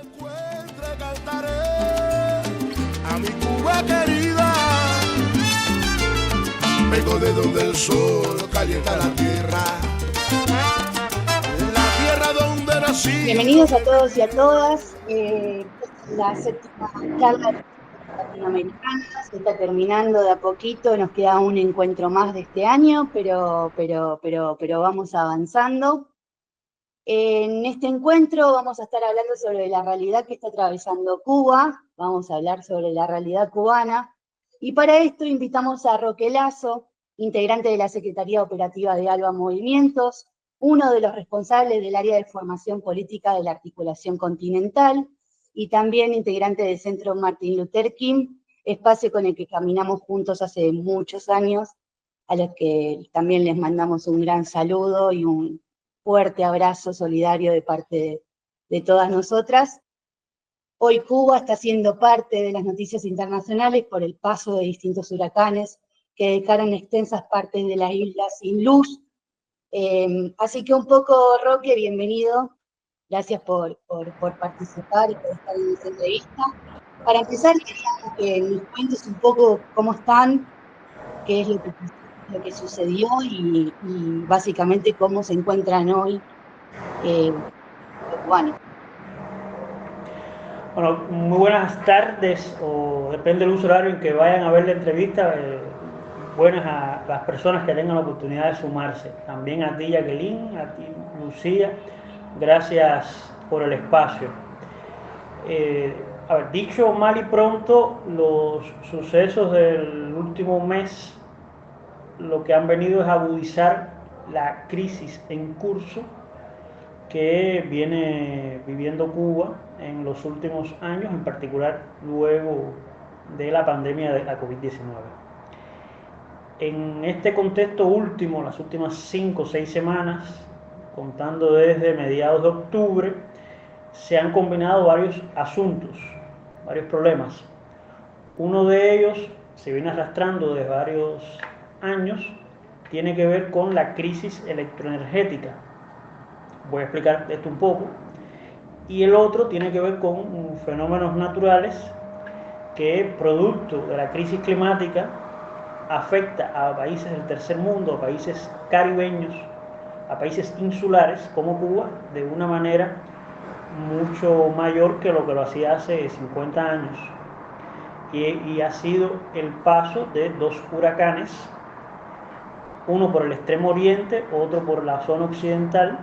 Encuentre, cantaré a mi Cuba querida. Vengo de donde el sol calienta la tierra donde nací. Bienvenidos a todos y a todas. Esta es la séptima charla latinoamericana. Se está terminando de a poquito. Nos queda un encuentro más de este año, pero vamos avanzando. En este encuentro vamos a estar hablando sobre la realidad que está atravesando Cuba. Vamos a hablar sobre la realidad cubana. Y para esto invitamos a Roque Lazo, integrante de la Secretaría Operativa de ALBA Movimientos, uno de los responsables del área de formación política de la Articulación Continental y también integrante del Centro Martin Luther King, espacio con el que caminamos juntos hace muchos años, a los que también les mandamos un gran saludo y un fuerte abrazo solidario de parte de todas nosotras. Hoy Cuba está siendo parte de las noticias internacionales por el paso de distintos huracanes que dejaron extensas partes de la isla sin luz. Así que un poco, Roque, bienvenido. Gracias por participar y por estar en esta entrevista. Para empezar, queríamos que nos cuentes un poco cómo están, qué es lo que sucedió y básicamente cómo se encuentran hoy los cubanos. Bueno, muy buenas tardes, o depende del uso horario en que vayan a ver la entrevista. Buenas a las personas que tengan la oportunidad de sumarse. También a ti, Jacqueline, a ti, Lucía, gracias por el espacio. Dicho mal y pronto, los sucesos del último mes lo que han venido es agudizar la crisis en curso que viene viviendo Cuba en los últimos años, en particular luego de la pandemia de la COVID-19. En este contexto último, las últimas 5 o 6 semanas, contando desde mediados de octubre, se han combinado varios asuntos, varios problemas. Uno de ellos se viene arrastrando desde varios años, tiene que ver con la crisis electroenergética. Voy a explicar esto un poco. Y el otro tiene que ver con fenómenos naturales que, producto de la crisis climática, afecta a países del tercer mundo, a países caribeños, a países insulares como Cuba, de una manera mucho mayor que lo hacía hace 50 años. Y ha sido el paso de 2 huracanes, uno por el extremo oriente, otro por la zona occidental,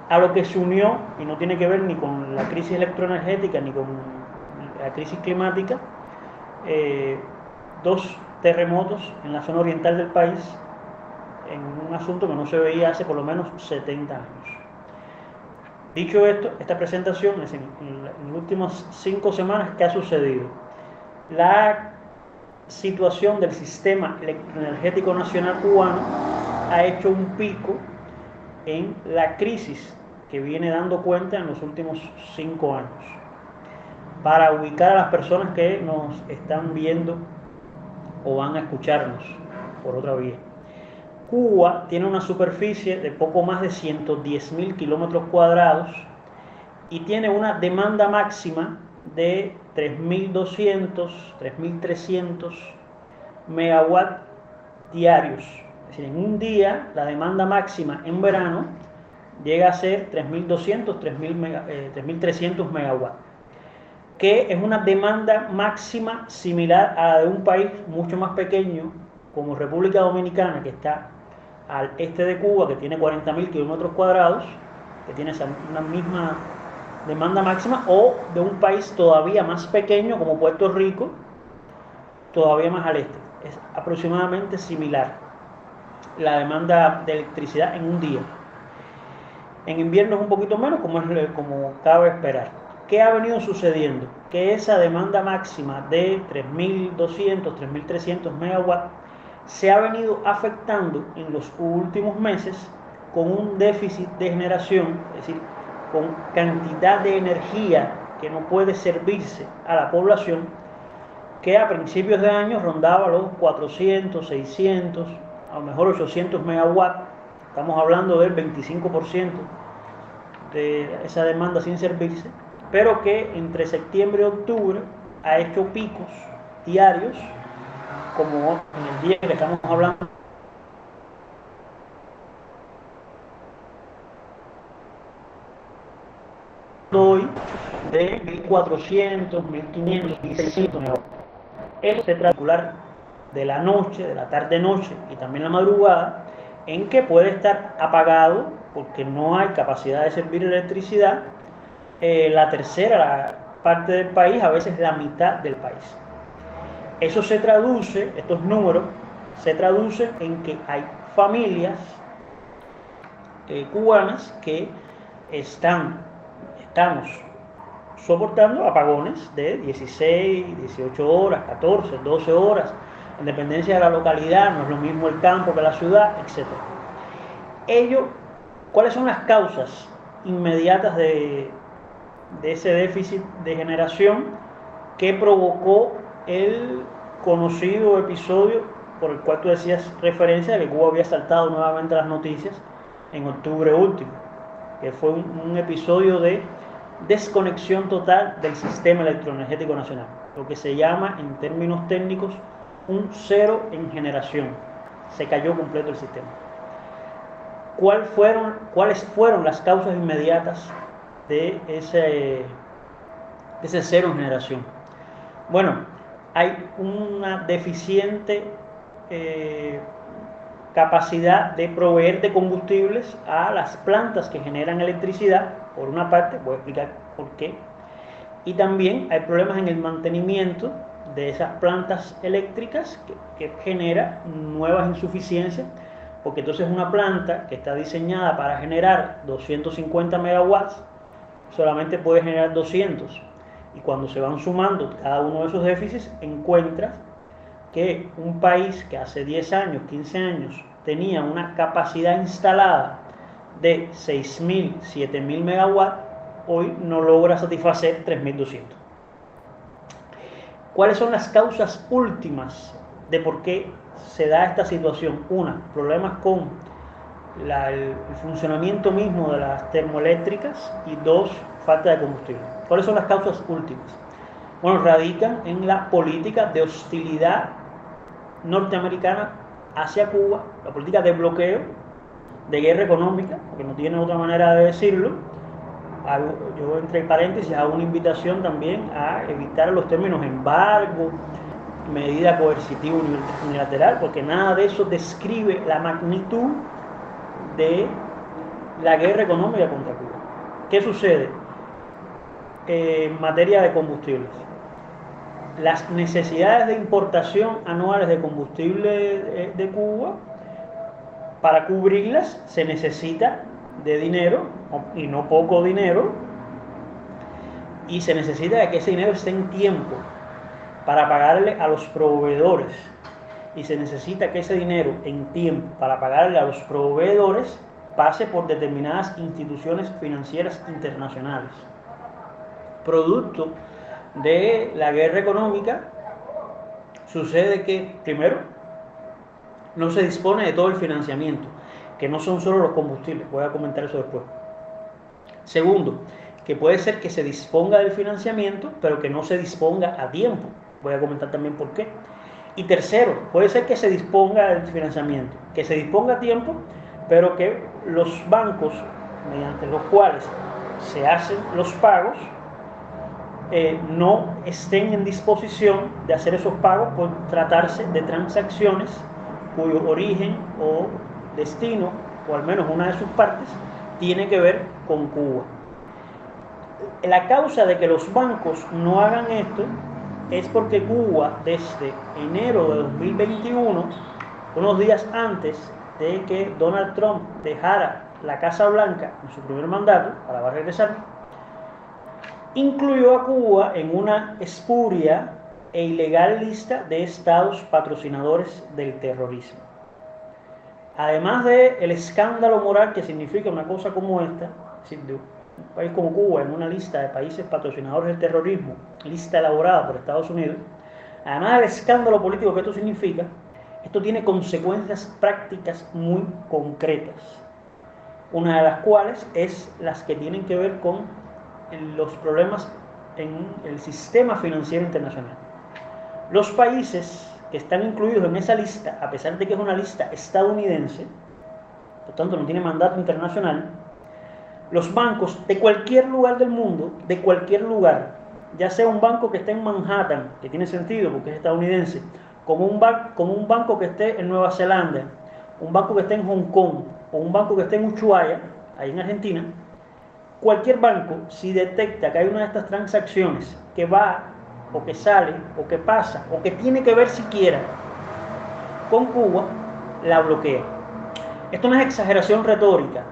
a lo que se unió, y no tiene que ver ni con la crisis electroenergética ni con la crisis climática, 2 terremotos en la zona oriental del país, en un asunto que no se veía hace por lo menos 70 años. Dicho esto, esta presentación es en las últimas 5 semanas. ¿Qué ha sucedido? La situación del sistema electroenergético nacional cubano ha hecho un pico en la crisis que viene dando cuenta en los últimos 5 años. Para ubicar a las personas que nos están viendo o van a escucharnos por otra vía, Cuba tiene una superficie de poco más de 110.000 kilómetros cuadrados y tiene una demanda máxima de 3.200, 3.300 megawatts diarios. Es decir, en un día la demanda máxima en verano llega a ser 3.200, 3.300 megawatts, que es una demanda máxima similar a la de un país mucho más pequeño como República Dominicana, que está al este de Cuba, que tiene 40.000 kilómetros cuadrados, que tiene una misma demanda máxima, o de un país todavía más pequeño como Puerto Rico, todavía más al este. Es aproximadamente similar la demanda de electricidad en un día. En invierno es un poquito menos, como cabe esperar. ¿Qué ha venido sucediendo? Que esa demanda máxima de 3.200, 3.300 megawatts se ha venido afectando en los últimos meses con un déficit de generación, es decir, con cantidad de energía que no puede servirse a la población, que a principios de año rondaba los 400, 600, a lo mejor 800 megawatts. Estamos hablando del 25% de esa demanda sin servirse, pero que entre septiembre y octubre ha hecho picos diarios, como en el día que estamos hablando hoy, de 1.400, 1.500, 1.600 megawatts. Eso se trata de la noche, de la tarde-noche y también la madrugada, en que puede estar apagado porque no hay capacidad de servir electricidad, la tercera parte del país, a veces la mitad del país. Eso se traduce, estos números se traducen en que hay familias cubanas que estamos soportando apagones de 16, 18 horas, 14, 12 horas, en dependencia de la localidad, no es lo mismo el campo que la ciudad, etc. ¿Cuáles son las causas inmediatas de ese déficit de generación que provocó el conocido episodio por el cual tú decías referencia de que Cuba había saltado nuevamente las noticias en octubre último, que fue un episodio de desconexión total del sistema electroenergético nacional, lo que se llama en términos técnicos un cero en generación? Se cayó completo el sistema. ¿Cuáles fueron las causas inmediatas de ese cero en generación? Bueno, hay una deficiente capacidad de proveer de combustibles a las plantas que generan electricidad, por una parte, voy a explicar por qué, y también hay problemas en el mantenimiento de esas plantas eléctricas que genera nuevas insuficiencias, porque entonces una planta que está diseñada para generar 250 megawatts solamente puede generar 200, y cuando se van sumando cada uno de esos déficits encuentras que un país que hace 10 años, 15 años tenía una capacidad instalada de 6.000, 7.000 megawatts, hoy no logra satisfacer 3.200. ¿Cuáles son las causas últimas de por qué se da esta situación? Una, problemas con el funcionamiento mismo de las termoeléctricas, y dos, falta de combustible. ¿Cuáles son las causas últimas? Bueno, radican en la política de hostilidad norteamericana hacia Cuba, la política de bloqueo, de guerra económica, porque no tiene otra manera de decirlo. Yo, entre paréntesis, hago una invitación también a evitar los términos embargo, medida coercitiva unilateral, porque nada de eso describe la magnitud de la guerra económica contra Cuba. ¿Qué sucede? En materia de combustibles, las necesidades de importación anuales de combustible de Cuba, para cubrirlas se necesita de dinero, y no poco dinero, y se necesita que ese dinero esté en tiempo para pagarle a los proveedores, y se necesita que ese dinero en tiempo para pagarle a los proveedores pase por determinadas instituciones financieras internacionales. Producto de la guerra económica, sucede que, primero, no se dispone de todo el financiamiento, que no son solo los combustibles, voy a comentar eso después. Segundo, que puede ser que se disponga del financiamiento, pero que no se disponga a tiempo, voy a comentar también por qué. Y tercero, puede ser que se disponga del financiamiento, que se disponga a tiempo, pero que los bancos, mediante los cuales se hacen los pagos, no estén en disposición de hacer esos pagos por tratarse de transacciones cuyo origen o destino, o al menos una de sus partes, tiene que ver con Cuba. La causa de que los bancos no hagan esto es porque Cuba, desde enero de 2021, unos días antes de que Donald Trump dejara la Casa Blanca en su primer mandato, ahora va a regresar, incluyó a Cuba en una espuria e ilegal lista de estados patrocinadores del terrorismo. Además del escándalo moral que significa una cosa como esta, es decir, de un país como Cuba en una lista de países patrocinadores del terrorismo, lista elaborada por Estados Unidos, además del escándalo político que esto significa, esto tiene consecuencias prácticas muy concretas, una de las cuales es las que tienen que ver con los problemas en el sistema financiero internacional. Los países que están incluidos en esa lista, a pesar de que es una lista estadounidense, por tanto no tiene mandato internacional, los bancos de cualquier lugar del mundo, de cualquier lugar, ya sea un banco que esté en Manhattan, que tiene sentido porque es estadounidense, como un banco que esté en Nueva Zelanda, un banco que esté en Hong Kong, o un banco que esté en Ushuaia, ahí en Argentina, cualquier banco, si detecta que hay una de estas transacciones que va, o que sale, o que pasa, o que tiene que ver siquiera con Cuba, la bloquea. Esto no es exageración retórica.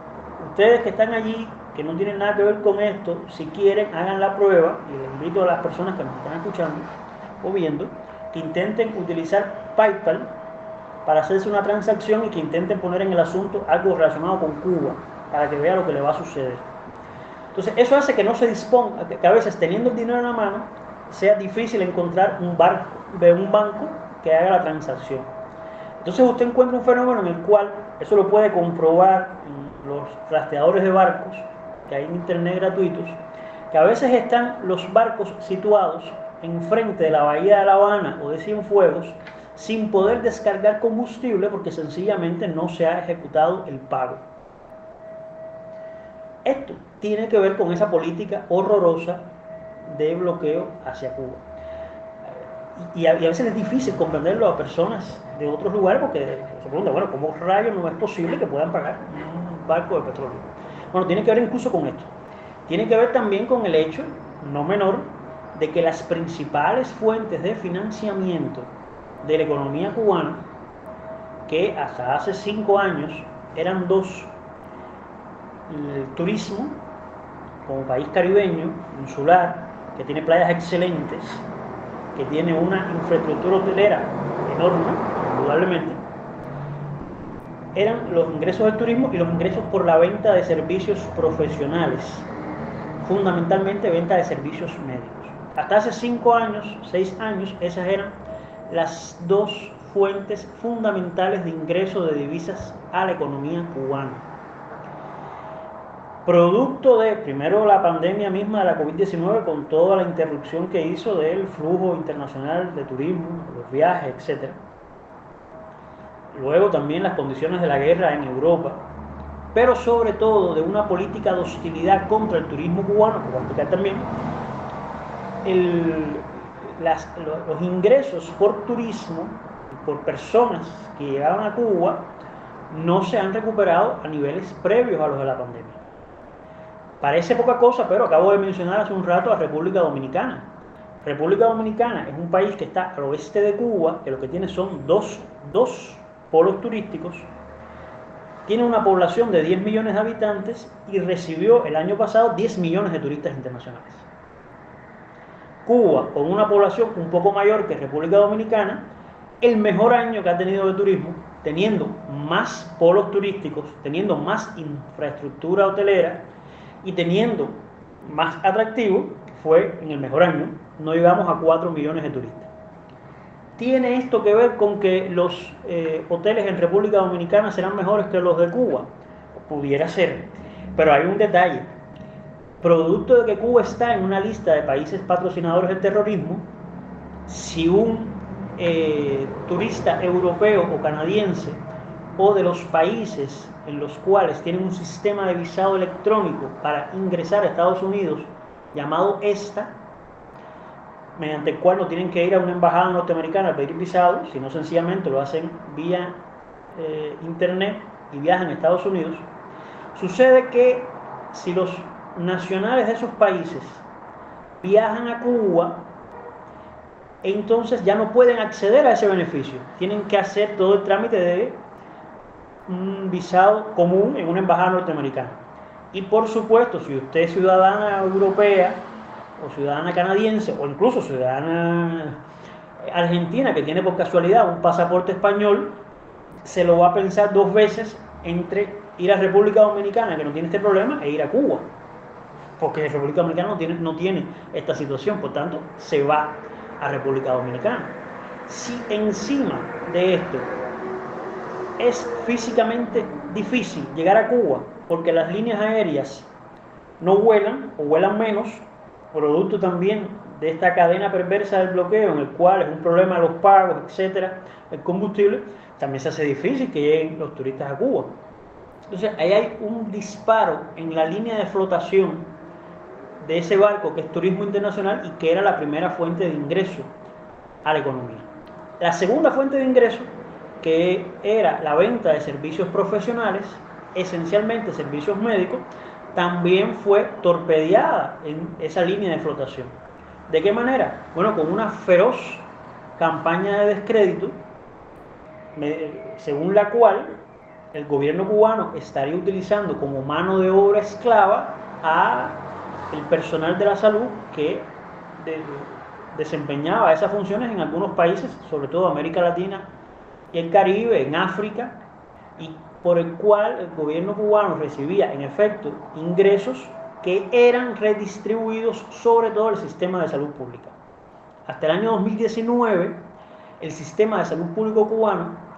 Ustedes que están allí, que no tienen nada que ver con esto, si quieren, hagan la prueba, y les invito a las personas que nos están escuchando o viendo, que intenten utilizar PayPal para hacerse una transacción y que intenten poner en el asunto algo relacionado con Cuba, para que vean lo que le va a suceder. Entonces, eso hace que no se disponga, que a veces teniendo el dinero en la mano, sea difícil encontrar un banco que haga la transacción. Entonces usted encuentra un fenómeno en el cual, eso lo puede comprobar en los rastreadores de barcos que hay en internet gratuitos, que a veces están los barcos situados enfrente de la bahía de La Habana o de Cienfuegos sin poder descargar combustible porque sencillamente no se ha ejecutado el pago. Esto tiene que ver con esa política horrorosa de bloqueo hacia Cuba. Y a veces es difícil comprenderlo a personas de otros lugares porque se preguntan, bueno, ¿cómo rayos no es posible que puedan pagar un barco de petróleo? Bueno, tiene que ver incluso con esto. Tiene que ver también con el hecho, no menor, de que las principales fuentes de financiamiento de la economía cubana, que hasta hace 5 años eran dos: el turismo, como país caribeño, insular, que tiene playas excelentes, que tiene una infraestructura hotelera enorme, indudablemente, eran los ingresos del turismo y los ingresos por la venta de servicios profesionales, fundamentalmente venta de servicios médicos. Hasta hace 5 años, 6 años, esas eran las dos fuentes fundamentales de ingreso de divisas a la economía cubana. Producto de, primero, la pandemia misma de la COVID-19 con toda la interrupción que hizo del flujo internacional de turismo, los viajes, etc. Luego también las condiciones de la guerra en Europa, pero sobre todo de una política de hostilidad contra el turismo cubano, que voy a explicar también. Los ingresos por turismo, por personas que llegaban a Cuba, no se han recuperado a niveles previos a los de la pandemia. Parece poca cosa, pero acabo de mencionar hace un rato a República Dominicana. República Dominicana es un país que está al oeste de Cuba, que lo que tiene son dos polos turísticos, tiene una población de 10 millones de habitantes y recibió el año pasado 10 millones de turistas internacionales. Cuba, con una población un poco mayor que República Dominicana, el mejor año que ha tenido de turismo, teniendo más polos turísticos, teniendo más infraestructura hotelera y teniendo más atractivo, fue en el mejor año, no llegamos a 4 millones de turistas. ¿Tiene esto que ver con que los hoteles en República Dominicana serán mejores que los de Cuba? Pudiera ser, pero hay un detalle. Producto de que Cuba está en una lista de países patrocinadores del terrorismo, si un turista europeo o canadiense o de los países en los cuales tienen un sistema de visado electrónico para ingresar a Estados Unidos llamado ESTA, mediante el cual no tienen que ir a una embajada norteamericana a pedir visado, sino sencillamente lo hacen vía internet y viajan a Estados Unidos, sucede que si los nacionales de esos países viajan a Cuba, entonces ya no pueden acceder a ese beneficio, tienen que hacer todo el trámite de un visado común en una embajada norteamericana. Y por supuesto, si usted es ciudadana europea o ciudadana canadiense o incluso ciudadana argentina que tiene por casualidad un pasaporte español, se lo va a pensar 2 veces entre ir a República Dominicana, que no tiene este problema, e ir a Cuba, porque República Dominicana no tiene esta situación, por tanto se va a República Dominicana. Si encima de esto es físicamente difícil llegar a Cuba porque las líneas aéreas no vuelan o vuelan menos, producto también de esta cadena perversa del bloqueo, en el cual es un problema de los pagos, etcétera, el combustible, también se hace difícil que lleguen los turistas a Cuba. Entonces ahí hay un disparo en la línea de flotación de ese barco que es turismo internacional y que era la primera fuente de ingreso a la economía. La segunda fuente de ingreso, que era la venta de servicios profesionales, esencialmente servicios médicos, también fue torpedeada en esa línea de flotación. ¿De qué manera? Bueno, con una feroz campaña de descrédito, según la cual el gobierno cubano estaría utilizando como mano de obra esclava a el personal de la salud que desempeñaba esas funciones en algunos países, sobre todo América Latina y el Caribe, en África, y por el cual el gobierno cubano recibía en efecto ingresos que eran redistribuidos sobre todo el sistema de salud pública. Hasta el año 2019, el sistema de salud público cubano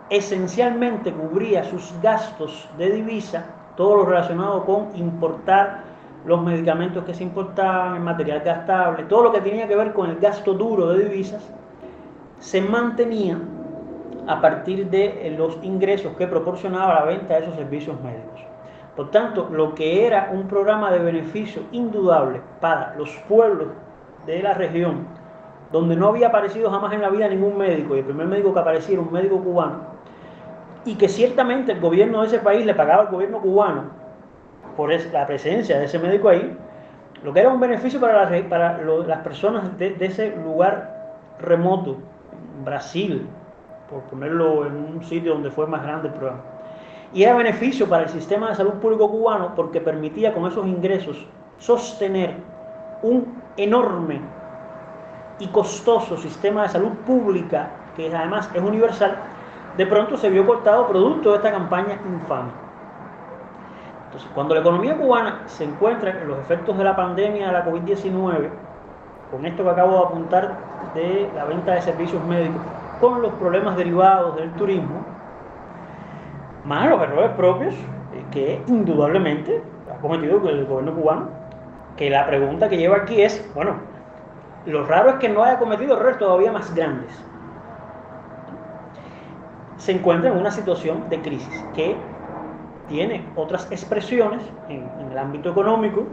esencialmente cubría sus gastos de divisa, todo lo relacionado con importar los medicamentos que se importaban, el material gastable, todo lo que tenía que ver con el gasto duro de divisas, se mantenía a partir de los ingresos que proporcionaba la venta de esos servicios médicos. Por tanto, lo que era un programa de beneficio indudable para los pueblos de la región, donde no había aparecido jamás en la vida ningún médico, y el primer médico que aparecía era un médico cubano, y que ciertamente el gobierno de ese país le pagaba al gobierno cubano por la presencia de ese médico ahí, lo que era un beneficio para las personas de ese lugar remoto, Brasil, por ponerlo en un sitio donde fue más grande el programa. Y era beneficio para el sistema de salud público cubano porque permitía con esos ingresos sostener un enorme y costoso sistema de salud pública, que además es universal. De pronto se vio cortado producto de esta campaña infame. Entonces, cuando la economía cubana se encuentra en los efectos de la pandemia de la COVID-19, con esto que acabo de apuntar de la venta de servicios médicos, con los problemas derivados del turismo, más los errores propios que indudablemente ha cometido el gobierno cubano, que la pregunta que lleva aquí es, bueno, lo raro es que no haya cometido errores todavía más grandes. Se encuentra en una situación de crisis que tiene otras expresiones en el ámbito económico,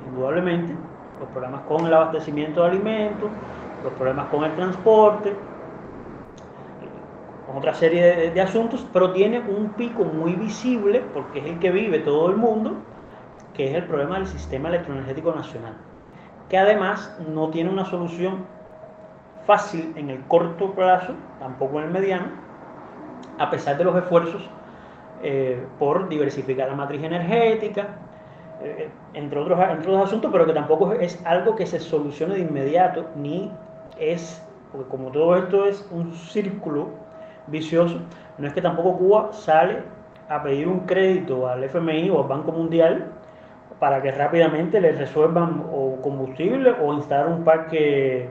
indudablemente, los problemas con el abastecimiento de alimentos, los problemas con el transporte, con otra serie de asuntos, pero tiene un pico muy visible, porque es el que vive todo el mundo, que es el problema del sistema electroenergético nacional, que además no tiene una solución fácil en el corto plazo, tampoco en el mediano, a pesar de los esfuerzos por diversificar la matriz energética, entre otros asuntos, pero que tampoco es algo que se solucione de inmediato, ni es, porque como todo esto es un círculo vicioso, no es que tampoco Cuba sale a pedir un crédito al FMI o al Banco Mundial para que rápidamente le resuelvan o combustible o instalar un parque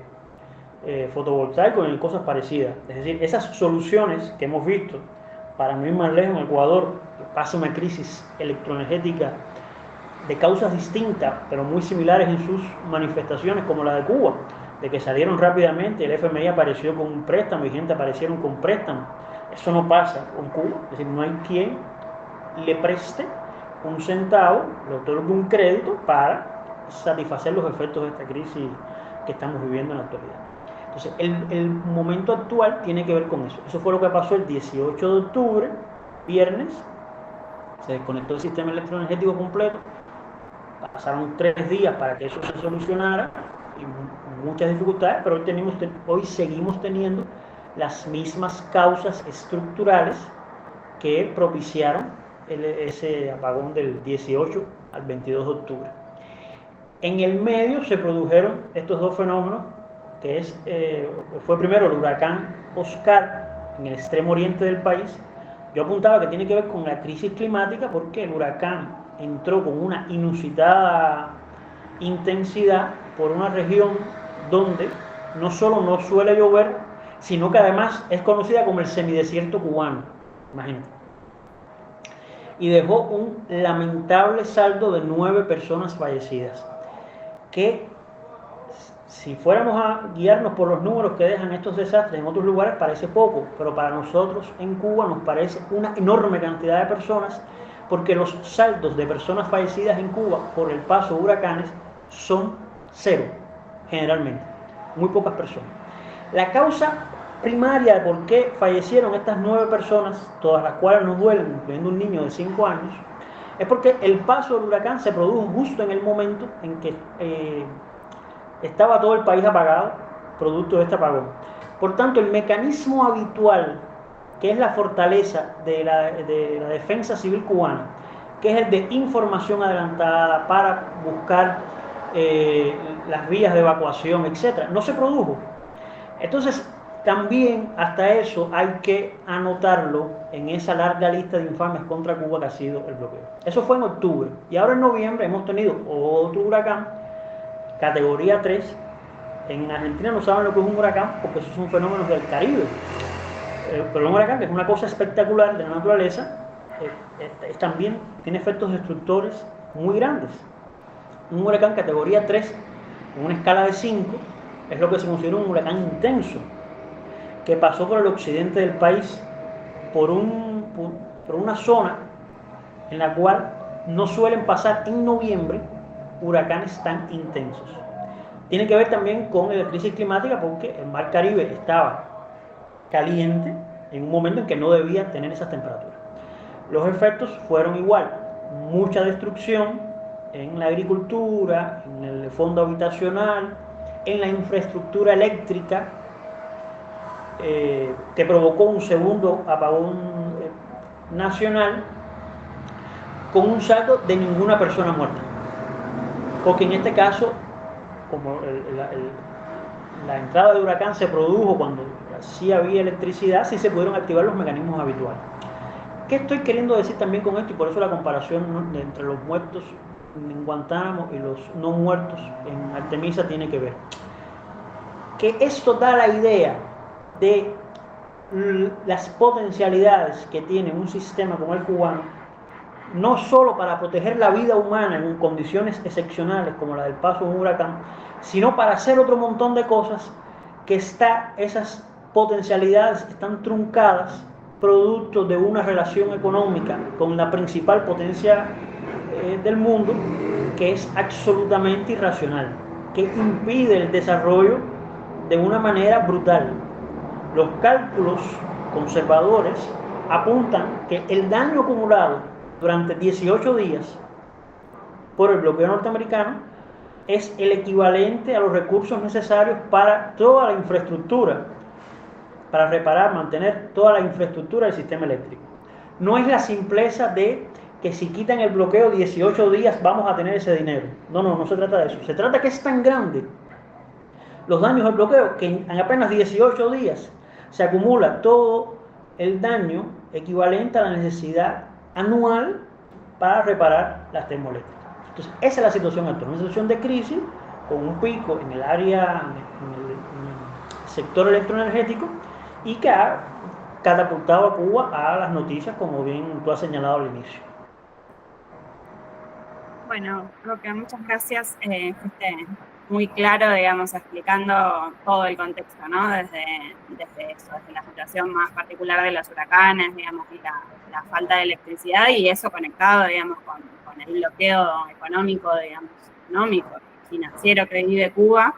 fotovoltaico y cosas parecidas. Es decir, esas soluciones que hemos visto, para no ir más lejos, en Ecuador, que pasa una crisis electroenergética de causas distintas, pero muy similares en sus manifestaciones, como la de Cuba, de que salieron rápidamente, el FMI apareció con un préstamo y gente aparecieron con préstamo. Eso no pasa con Cuba, es decir, no hay quien le preste un centavo, le otorgue un crédito para satisfacer los efectos de esta crisis que estamos viviendo en la actualidad. Entonces, el momento actual tiene que ver con eso. Eso fue lo que pasó el 18 de octubre, viernes, se desconectó el sistema electroenergético completo, pasaron 3 días para que eso se solucionara, y muchas dificultades, pero hoy seguimos teniendo las mismas causas estructurales que propiciaron ese apagón del 18 al 22 de octubre. En el medio se produjeron estos dos fenómenos, que fue primero el huracán Oscar en el extremo oriente del país. Yo apuntaba que tiene que ver con la crisis climática, porque el huracán entró con una inusitada intensidad por una región donde no solo no suele llover, sino que además es conocida como el semidesierto cubano, imagínate. y dejó un lamentable saldo de 9 personas fallecidas, que si fuéramos a guiarnos por los números que dejan estos desastres en otros lugares parece poco, pero para nosotros en Cuba nos parece una enorme cantidad de personas, porque los saldos de personas fallecidas en Cuba por el paso de huracanes son 0, generalmente, muy pocas personas. La causa primaria de por qué fallecieron estas 9 personas, todas las cuales nos duelen, incluyendo un niño de 5 años, es porque el paso del huracán se produjo justo en el momento en que estaba todo el país apagado, producto de este apagón. Por tanto, el mecanismo habitual, que es la fortaleza de la defensa civil cubana, que es el de información adelantada para buscar las vías de evacuación, etc., no se produjo. Entonces, también hasta eso hay que anotarlo en esa larga lista de infamias contra Cuba que ha sido el bloqueo. Eso fue en octubre. Y ahora en noviembre hemos tenido otro huracán, categoría 3. En Argentina no saben lo que es un huracán porque esos son fenómenos del Caribe. Pero un huracán, que es una cosa espectacular de la naturaleza, también tiene efectos destructores muy grandes. Un huracán categoría 3, en una escala de 5, es lo que se considera un huracán intenso, que pasó por el occidente del país, por una zona en la cual no suelen pasar en noviembre huracanes tan intensos. Tiene que ver también con la crisis climática, porque el mar Caribe estaba caliente en un momento en que no debía tener esas temperaturas. Los efectos fueron igual: mucha destrucción en la agricultura, en el fondo habitacional, en la infraestructura eléctrica, que provocó un segundo apagón nacional, con un saldo de ninguna persona muerta, porque en este caso, como la entrada de huracán se produjo cuando sí había electricidad, sí se pudieron activar los mecanismos habituales. ¿Qué estoy queriendo decir también con esto? Y por eso la comparación entre los muertos en Guantánamo y los no muertos en Artemisa tiene que ver. Que esto da la idea de las potencialidades que tiene un sistema como el cubano, no solo para proteger la vida humana en condiciones excepcionales como la del paso de un huracán, sino para hacer otro montón de cosas que esas potencialidades están truncadas producto de una relación económica con la principal potencia del mundo, que es absolutamente irracional, que impide el desarrollo de una manera brutal. Los cálculos conservadores apuntan que el daño acumulado durante 18 días por el bloqueo norteamericano es el equivalente a los recursos necesarios para toda la infraestructura, para reparar, mantener toda la infraestructura del sistema eléctrico. No es la simpleza de que si quitan el bloqueo 18 días vamos a tener ese dinero. No se trata de eso. Se trata que es tan grande los daños del bloqueo que en apenas 18 días se acumula todo el daño equivalente a la necesidad anual para reparar las termoeléctricas. Entonces, esa es la situación actual, una situación de crisis con un pico en el área, en el sector electroenergético, y que ha catapultado a Cuba a las noticias, como bien tú has señalado al inicio. Bueno, creo que muchas gracias. Fuiste muy claro, digamos, explicando todo el contexto, ¿no? Desde eso, desde la situación más particular de los huracanes, digamos, y la falta de electricidad, y eso conectado, digamos, con el bloqueo económico, digamos, financiero que vive Cuba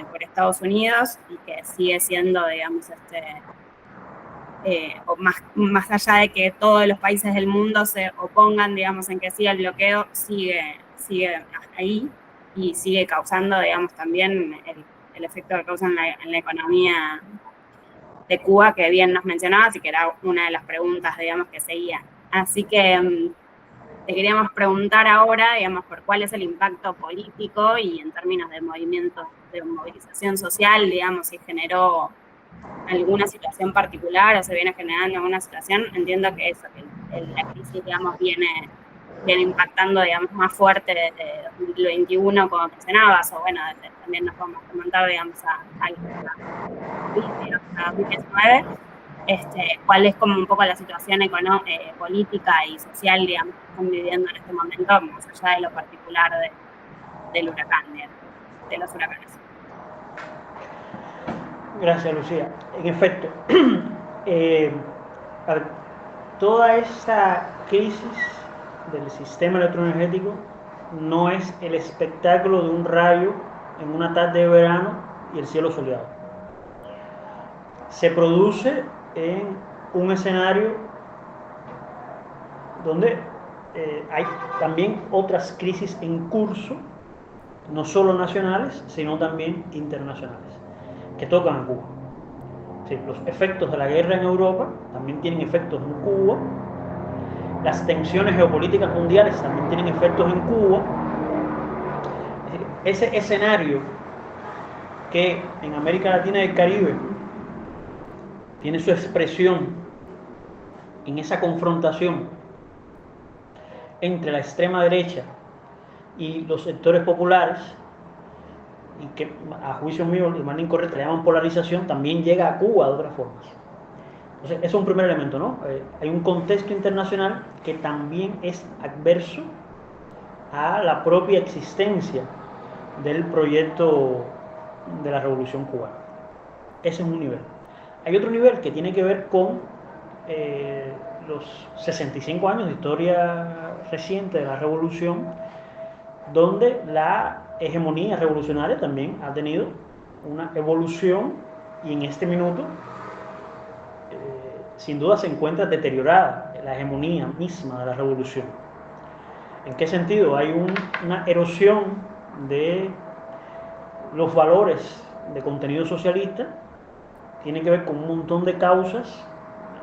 por Estados Unidos, y que sigue siendo, digamos, más allá de que todos los países del mundo se opongan, digamos, en que siga el bloqueo, sigue ahí y sigue causando, digamos, también el efecto que causa en la economía de Cuba, que bien nos mencionabas y que era una de las preguntas, digamos, que seguía. Así que te queríamos preguntar ahora, digamos, por cuál es el impacto político y en términos de movimientos de movilización social, digamos, si generó alguna situación particular o se viene generando alguna situación. Entiendo que eso, que la crisis, digamos, viene impactando, digamos, más fuerte desde 2021, como mencionabas, o bueno, también nos vamos a comentar, digamos, a 2019. cuál es como un poco la situación política y social, digamos, que están viviendo en este momento, más allá de lo particular del huracán, de los huracanes. Gracias, Lucía. En efecto, a ver, toda esta crisis del sistema electroenergético no es el espectáculo de un rayo en una tarde de verano y el cielo soleado. Se produce en un escenario donde hay también otras crisis en curso, no solo nacionales, sino también internacionales, que tocan a Cuba. Sí, los efectos de la guerra en Europa también tienen efectos en Cuba. Las tensiones geopolíticas mundiales también tienen efectos en Cuba. Es decir, ese escenario que en América Latina y el Caribe tiene su expresión en esa confrontación entre la extrema derecha y los sectores populares, y que a juicio mío, de manera incorrecta, le llaman polarización, también llega a Cuba de otras formas. Entonces, eso es un primer elemento, ¿no? Hay un contexto internacional que también es adverso a la propia existencia del proyecto de la Revolución Cubana. Ese es un nivel. Hay otro nivel que tiene que ver con los 65 años de historia reciente de la Revolución, donde la hegemonía revolucionaria también ha tenido una evolución y en este minuto sin duda se encuentra deteriorada la hegemonía misma de la revolución. ¿En qué sentido? Hay una erosión de los valores de contenido socialista, tiene que ver con un montón de causas,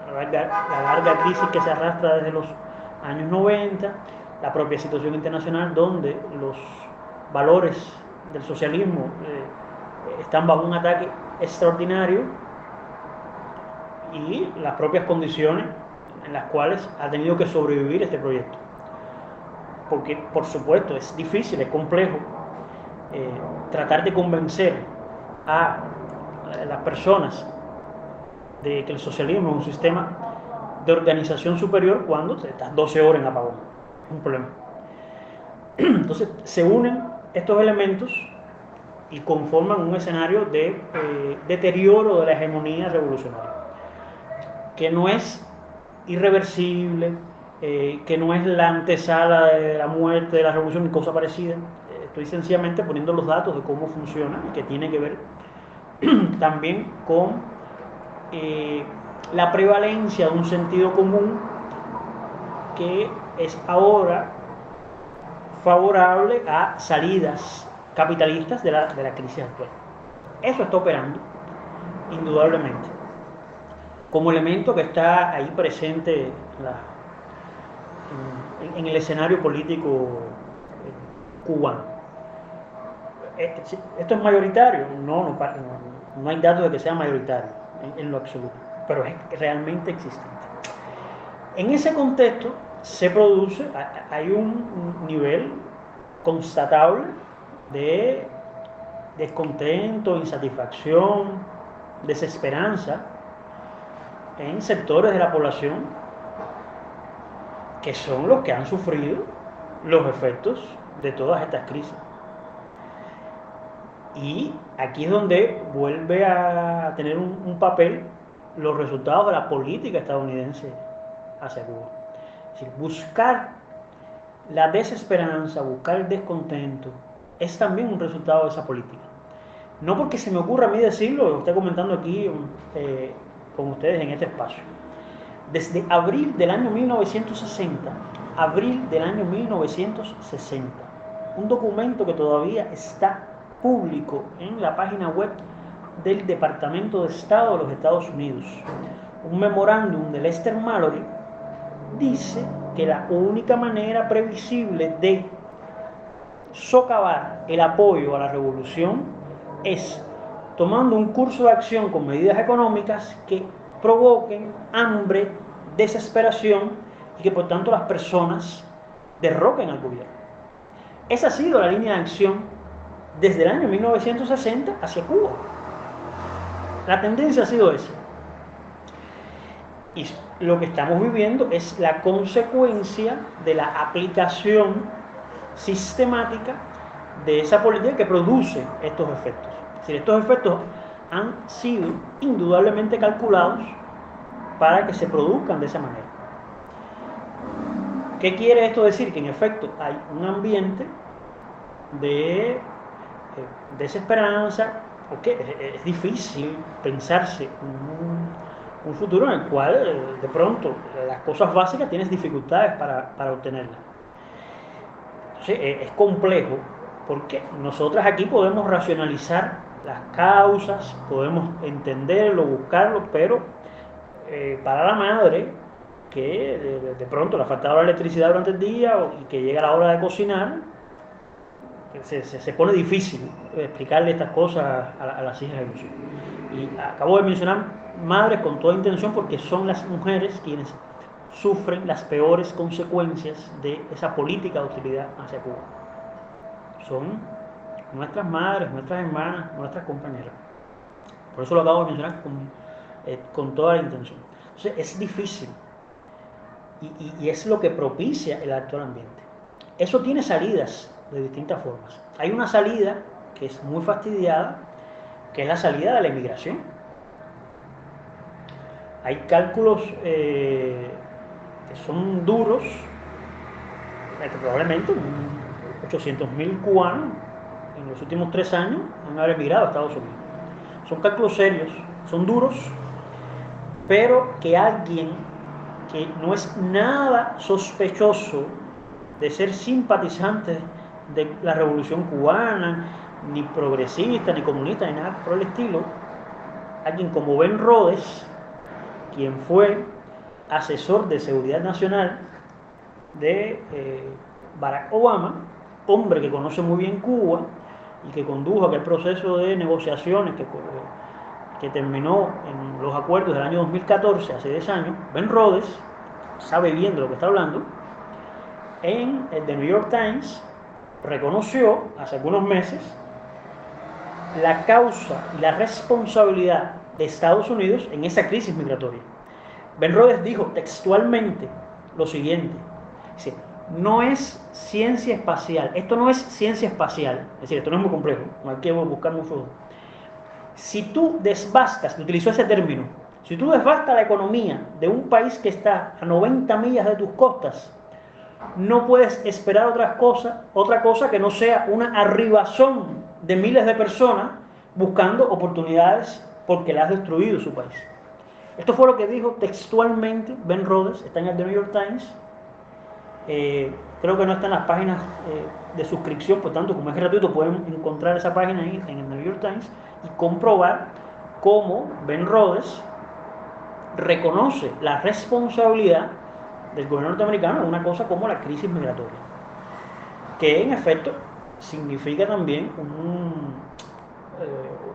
la larga crisis que se arrastra desde los años 90, la propia situación internacional donde los valores del socialismo están bajo un ataque extraordinario, y las propias condiciones en las cuales ha tenido que sobrevivir este proyecto. Porque, por supuesto, es difícil, es complejo tratar de convencer a las personas de que el socialismo es un sistema de organización superior cuando estás 12 horas en apagón. Es un problema. Entonces, se unen estos elementos y conforman un escenario de deterioro de la hegemonía revolucionaria, que no es irreversible, que no es la antesala de la muerte de la revolución ni cosa parecida. Estoy sencillamente poniendo los datos de cómo funciona y que tiene que ver también con la prevalencia de un sentido común que es ahora favorable a salidas capitalistas de la crisis actual. Eso está operando, indudablemente, como elemento que está ahí presente en el escenario político cubano. ¿Esto es mayoritario? No hay datos de que sea mayoritario en lo absoluto, pero es realmente existente. En ese contexto se produce, hay un nivel constatable de descontento, insatisfacción, desesperanza en sectores de la población que son los que han sufrido los efectos de todas estas crisis. Y aquí es donde vuelve a tener un papel los resultados de la política estadounidense hacia Cuba. Es decir, buscar la desesperanza, buscar el descontento, es también un resultado de esa política. No porque se me ocurra a mí decirlo, lo estoy comentando aquí con ustedes en este espacio. Desde abril del año 1960, un documento que todavía está público en la página web del Departamento de Estado de los Estados Unidos, un memorándum de Lester Mallory, dice que la única manera previsible de socavar el apoyo a la revolución es tomando un curso de acción con medidas económicas que provoquen hambre, desesperación y que por tanto las personas derroquen al gobierno. Esa ha sido la línea de acción desde el año 1960 hacia Cuba. La tendencia ha sido esa. Y lo que estamos viviendo es la consecuencia de la aplicación sistemática de esa política que produce estos efectos. Es decir, estos efectos han sido indudablemente calculados para que se produzcan de esa manera. ¿Qué quiere esto decir? Que en efecto hay un ambiente de desesperanza, porque es difícil pensarse un futuro en el cual de pronto las cosas básicas tienes dificultades para obtenerlas. Entonces es complejo, porque nosotras aquí podemos racionalizar las causas, podemos entenderlo, buscarlo, pero para la madre que de pronto le faltaba la electricidad durante el día y que llega la hora de cocinar, se pone difícil explicarle estas cosas a las hijas de los hijos. Y acabo de mencionar madres con toda intención porque son las mujeres quienes sufren las peores consecuencias de esa política de hostilidad hacia Cuba. Son nuestras madres, nuestras hermanas, nuestras compañeras. Por eso lo acabo de mencionar con toda la intención. Entonces es difícil y es lo que propicia el actual ambiente. Eso tiene salidas de distintas formas. Hay una salida que es muy fastidiada, que es la salida de la inmigración. Hay cálculos que son duros, que probablemente 800.000 cubanos en los últimos 3 años han haber emigrado a Estados Unidos. Son cálculos serios, son duros, pero que alguien que no es nada sospechoso de ser simpatizante de la revolución cubana, ni progresista, ni comunista, ni nada por el estilo, alguien como Ben Rhodes, quien fue asesor de seguridad nacional de Barack Obama, hombre que conoce muy bien Cuba y que condujo aquel proceso de negociaciones que terminó en los acuerdos del año 2014, hace 10 años. Ben Rhodes sabe bien de lo que está hablando. En el The New York Times reconoció hace algunos meses la causa y la responsabilidad de Estados Unidos en esa crisis migratoria. Ben Rhodes dijo textualmente lo siguiente: dice, no es ciencia espacial, esto no es ciencia espacial, es decir, esto no es muy complejo, no hay que buscar mucho. Si tú desbastas, utilizó ese término, si tú desbastas la economía de un país que está a 90 millas de tus costas, no puedes esperar otra cosa que no sea una arribazón de miles de personas buscando oportunidades porque le has destruido su país. Esto fue lo que dijo textualmente Ben Rhodes, está en el The New York Times. Creo que no está en las páginas de suscripción, por tanto, como es gratuito, pueden encontrar esa página ahí en el New York Times y comprobar cómo Ben Rhodes reconoce la responsabilidad del gobierno norteamericano en una cosa como la crisis migratoria, que en efecto significa también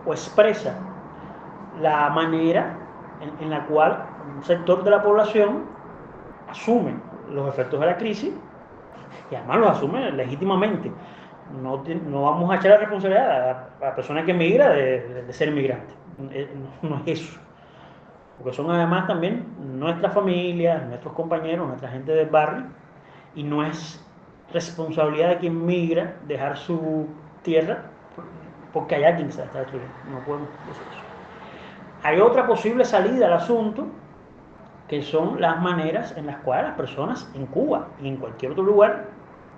o expresa la manera en la cual un sector de la población asume los efectos de la crisis y además los asume legítimamente. No vamos a echar la responsabilidad a la persona que migra de ser migrante. No es eso. Porque son además también nuestras familias, nuestros compañeros, nuestra gente del barrio, y no es responsabilidad de quien migra dejar su tierra porque hay alguien que se la está destruyendo. No podemos decir eso. Hay otra posible salida al asunto, que son las maneras en las cuales las personas en Cuba y en cualquier otro lugar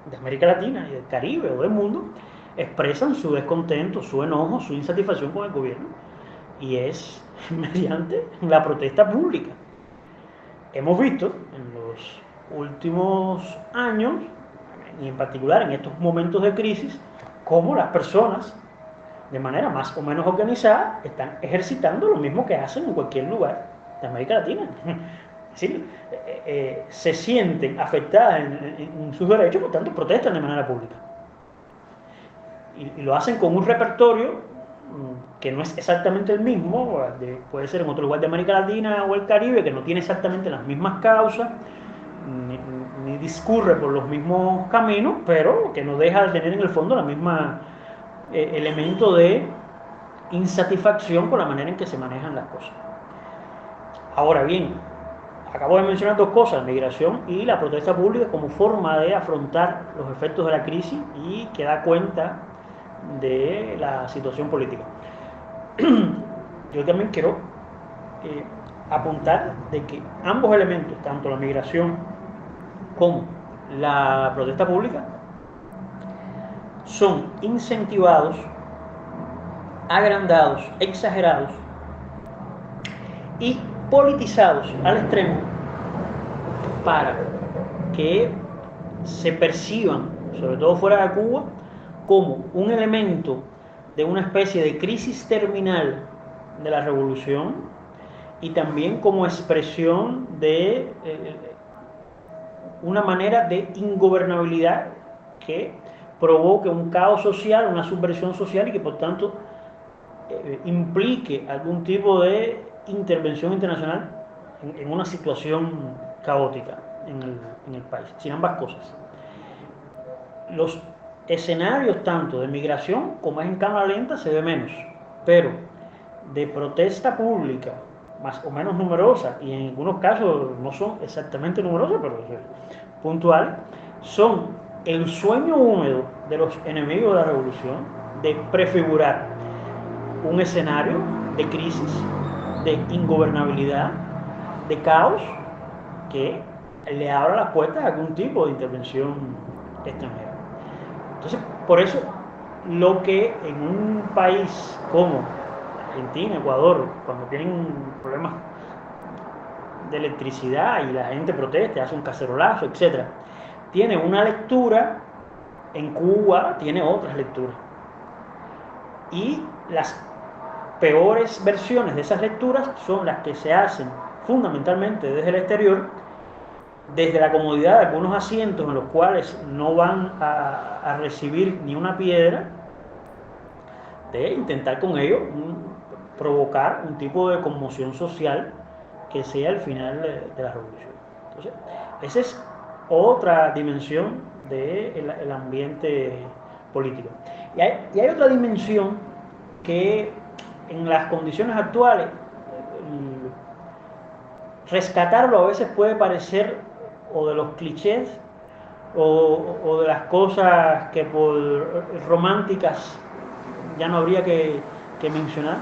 de América Latina y del Caribe o del mundo expresan su descontento, su enojo, su insatisfacción con el gobierno, y es mediante la protesta pública. Hemos visto en los últimos años, y en particular en estos momentos de crisis, cómo las personas, de manera más o menos organizada, están ejercitando lo mismo que hacen en cualquier lugar de América Latina. Es decir, se sienten afectadas en sus derechos, por tanto protestan de manera pública. Y lo hacen con un repertorio que no es exactamente el mismo, puede ser en otro lugar de América Latina o el Caribe, que no tiene exactamente las mismas causas, ni discurre por los mismos caminos, pero que no deja de tener en el fondo la misma elemento de insatisfacción por la manera en que se manejan las cosas. Ahora bien, acabo de mencionar dos cosas, la migración y la protesta pública como forma de afrontar los efectos de la crisis y que da cuenta de la situación política. Yo también quiero apuntar de que ambos elementos, tanto la migración como la protesta pública, son incentivados, agrandados, exagerados y politizados al extremo para que se perciban, sobre todo fuera de Cuba, como un elemento de una especie de crisis terminal de la revolución y también como expresión de una manera de ingobernabilidad que provoque un caos social, una subversión social y que por tanto implique algún tipo de intervención internacional en una situación caótica en el país, sin ambas cosas. Los escenarios tanto de migración como es en cámara lenta se ve menos, pero de protesta pública más o menos numerosa, y en algunos casos no son exactamente numerosas, pero puntuales, son el sueño húmedo de los enemigos de la revolución de prefigurar un escenario de crisis, de ingobernabilidad, de caos, que le abra las puertas a algún tipo de intervención extranjera. Entonces, por eso, lo que en un país como Argentina, Ecuador, cuando tienen problemas de electricidad y la gente protesta, hace un cacerolazo, etc., tiene una lectura, en Cuba tiene otras lecturas. Y las peores versiones de esas lecturas son las que se hacen fundamentalmente desde el exterior, desde la comodidad de algunos asientos en los cuales no van a recibir ni una piedra, de intentar con ello provocar un tipo de conmoción social que sea el final de la revolución. Entonces, esa es otra dimensión del ambiente político. Y hay otra dimensión que en las condiciones actuales rescatarlo a veces puede parecer o de los clichés o de las cosas que por románticas ya no habría que mencionar,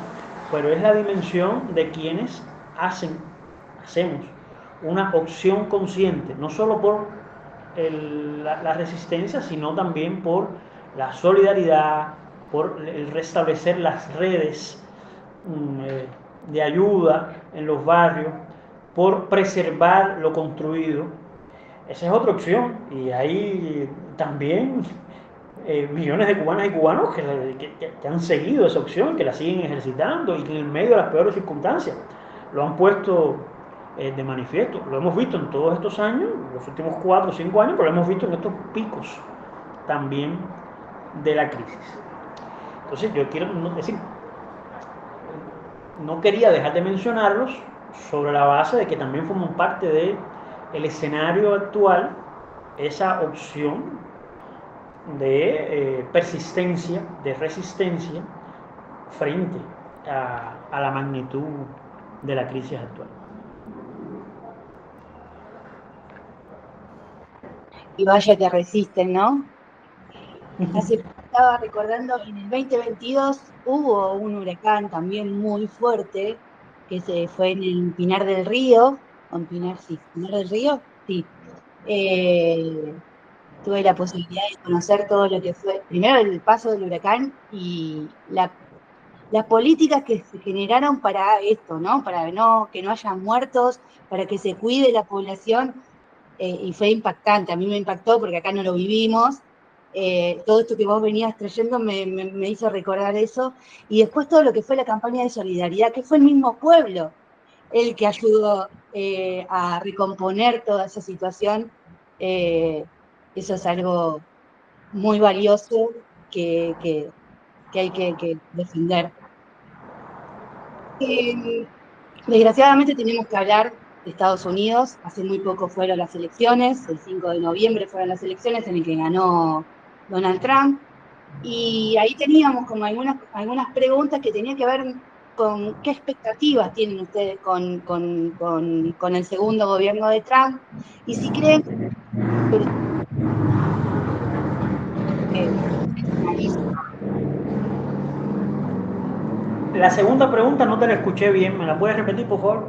pero es la dimensión de quienes hacemos una opción consciente, no solo por la resistencia, sino también por la solidaridad, por el restablecer las redes de ayuda en los barrios, por preservar lo construido. Esa es otra opción, y hay también millones de cubanas y cubanos que han seguido esa opción, que la siguen ejercitando y que en medio de las peores circunstancias lo han puesto de manifiesto. Lo hemos visto en todos estos años, los últimos 4 o 5 años, pero lo hemos visto en estos picos también de la crisis. Entonces yo quiero decir, no quería dejar de mencionarlos sobre la base de que también forman parte del escenario actual, esa opción de persistencia, de resistencia frente a la magnitud de la crisis actual. Y vaya que resisten, ¿no? Hace poco estaba recordando, en el 2022 hubo un huracán también muy fuerte, que se fue en el Pinar del Río, Pinar del Río, sí. Tuve la posibilidad de conocer todo lo que fue, primero el paso del huracán y las políticas que se generaron para esto, ¿no? Para que no haya muertos, para que se cuide la población, y fue impactante. A mí me impactó porque acá no lo vivimos. Todo esto que vos venías trayendo me hizo recordar eso. Y después todo lo que fue la campaña de solidaridad, que fue el mismo pueblo el que ayudó a recomponer toda esa situación. Eso es algo muy valioso que hay que defender. Desgraciadamente tenemos que hablar de Estados Unidos. Hace muy poco fueron las elecciones, el 5 de noviembre fueron las elecciones en el que ganó Donald Trump, y ahí teníamos como algunas preguntas que tenían que ver qué expectativas tienen ustedes con el segundo gobierno de Trump y si creen que La segunda pregunta no te la escuché bien, ¿me la puedes repetir, por favor?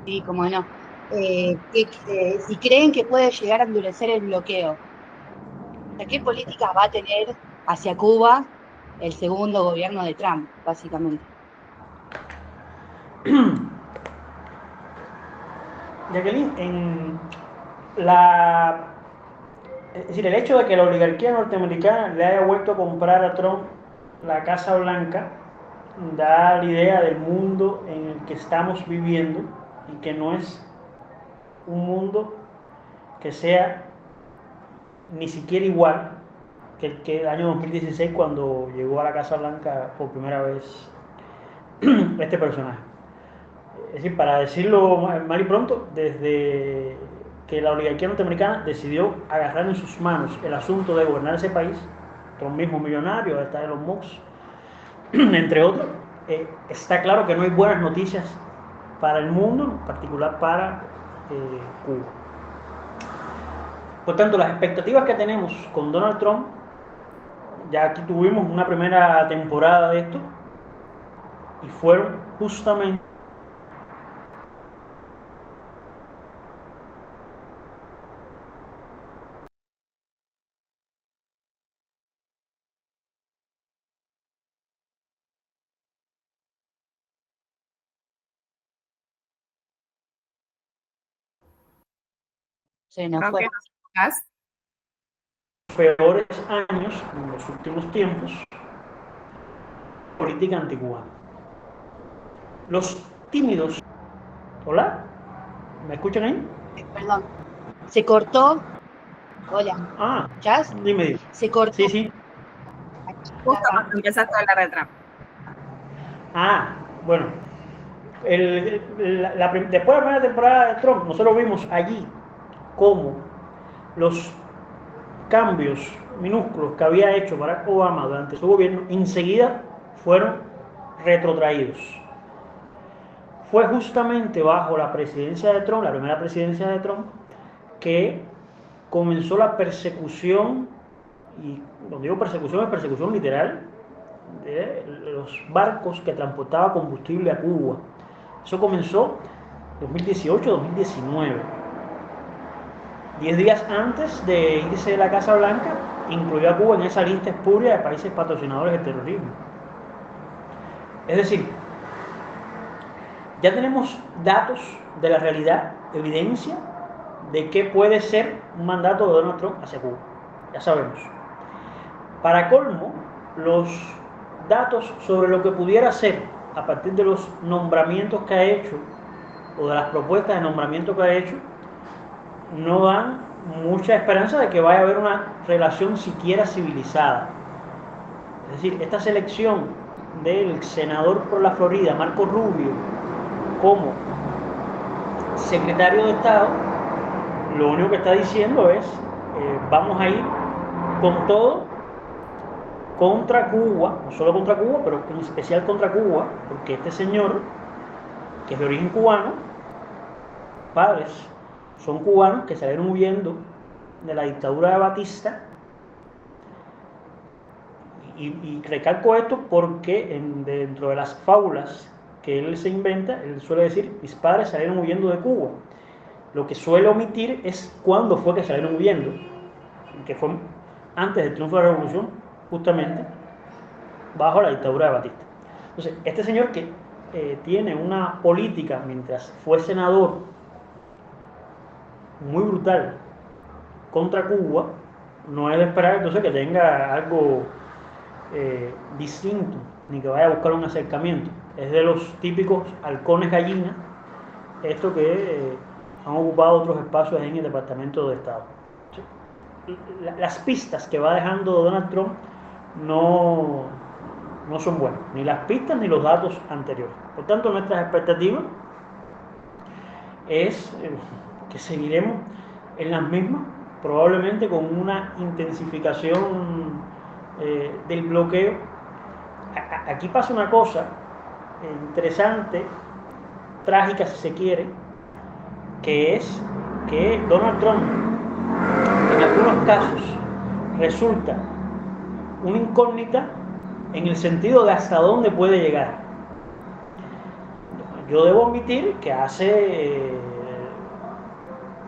sí, como no, si creen que puede llegar a endurecer el bloqueo. O sea, ¿qué políticas va a tener hacia Cuba el segundo gobierno de Trump, básicamente? Jacqueline, la, es decir, el hecho de que la oligarquía norteamericana le haya vuelto a comprar a Trump la Casa Blanca da la idea del mundo en el que estamos viviendo y que no es un mundo que sea ni siquiera igual que el año 2016 cuando llegó a la Casa Blanca por primera vez este personaje. Es decir, para decirlo mal y pronto, desde que la oligarquía norteamericana decidió agarrar en sus manos el asunto de gobernar ese país, Trump mismo millonario, está Elon Musk, entre otros, está claro que no hay buenas noticias para el mundo, en particular para Cuba. Por tanto, las expectativas que tenemos con Donald Trump, ya aquí tuvimos una primera temporada de esto, y fueron justamente Se nos Creo fue. que nos escuchás. peores años en los últimos tiempos política anticubana. Los tímidos, ¿hola? ¿Me escuchan ahí? Perdón, se cortó. Hola, Ah, ¿escuchás? dime. Se cortó. Sí, sí. Justo cuando empezaste a hablar de Trump. Ah, bueno. Después de la primera temporada de Trump, nosotros vimos allí cómo los cambios minúsculos que había hecho Barack Obama durante su gobierno enseguida fueron retrotraídos. Fue justamente bajo la presidencia de Trump, la primera presidencia de Trump, que comenzó la persecución, y cuando digo persecución es persecución literal, de los barcos que transportaban combustible a Cuba. Eso comenzó en 2018-2019. 10 días antes de irse de la Casa Blanca, incluyó a Cuba en esa lista espuria de países patrocinadores del terrorismo. Es decir, ya tenemos datos de la realidad, evidencia de qué puede ser un mandato de Donald Trump hacia Cuba. Ya sabemos. Para colmo, los datos sobre lo que pudiera ser a partir de los nombramientos que ha hecho o de las propuestas de nombramiento que ha hecho no dan mucha esperanza de que vaya a haber una relación siquiera civilizada. Es decir, esta selección del senador por la Florida, Marco Rubio, como secretario de Estado, lo único que está diciendo es vamos a ir con todo contra Cuba, no solo contra Cuba, pero en especial contra Cuba, porque este señor, que es de origen cubano, padres son cubanos que salieron huyendo de la dictadura de Batista, y recalco esto porque dentro de las fábulas que él se inventa, él suele decir, mis padres salieron huyendo de Cuba. Lo que suele omitir es cuándo fue que salieron huyendo, que fue antes del triunfo de la revolución, justamente bajo la dictadura de Batista. Entonces, este señor que tiene una política mientras fue senador muy brutal contra Cuba, no es de esperar entonces que tenga algo distinto, ni que vaya a buscar un acercamiento. Es de los típicos halcones gallinas, esto que han ocupado otros espacios en el Departamento de Estado. Las pistas que va dejando Donald Trump no son buenas, ni las pistas ni los datos anteriores. Por tanto, nuestras expectativas es que seguiremos en las mismas, probablemente con una intensificación del bloqueo. Aquí pasa una cosa interesante, trágica si se quiere, que es que Donald Trump en algunos casos resulta una incógnita en el sentido de hasta dónde puede llegar. Yo debo admitir que hace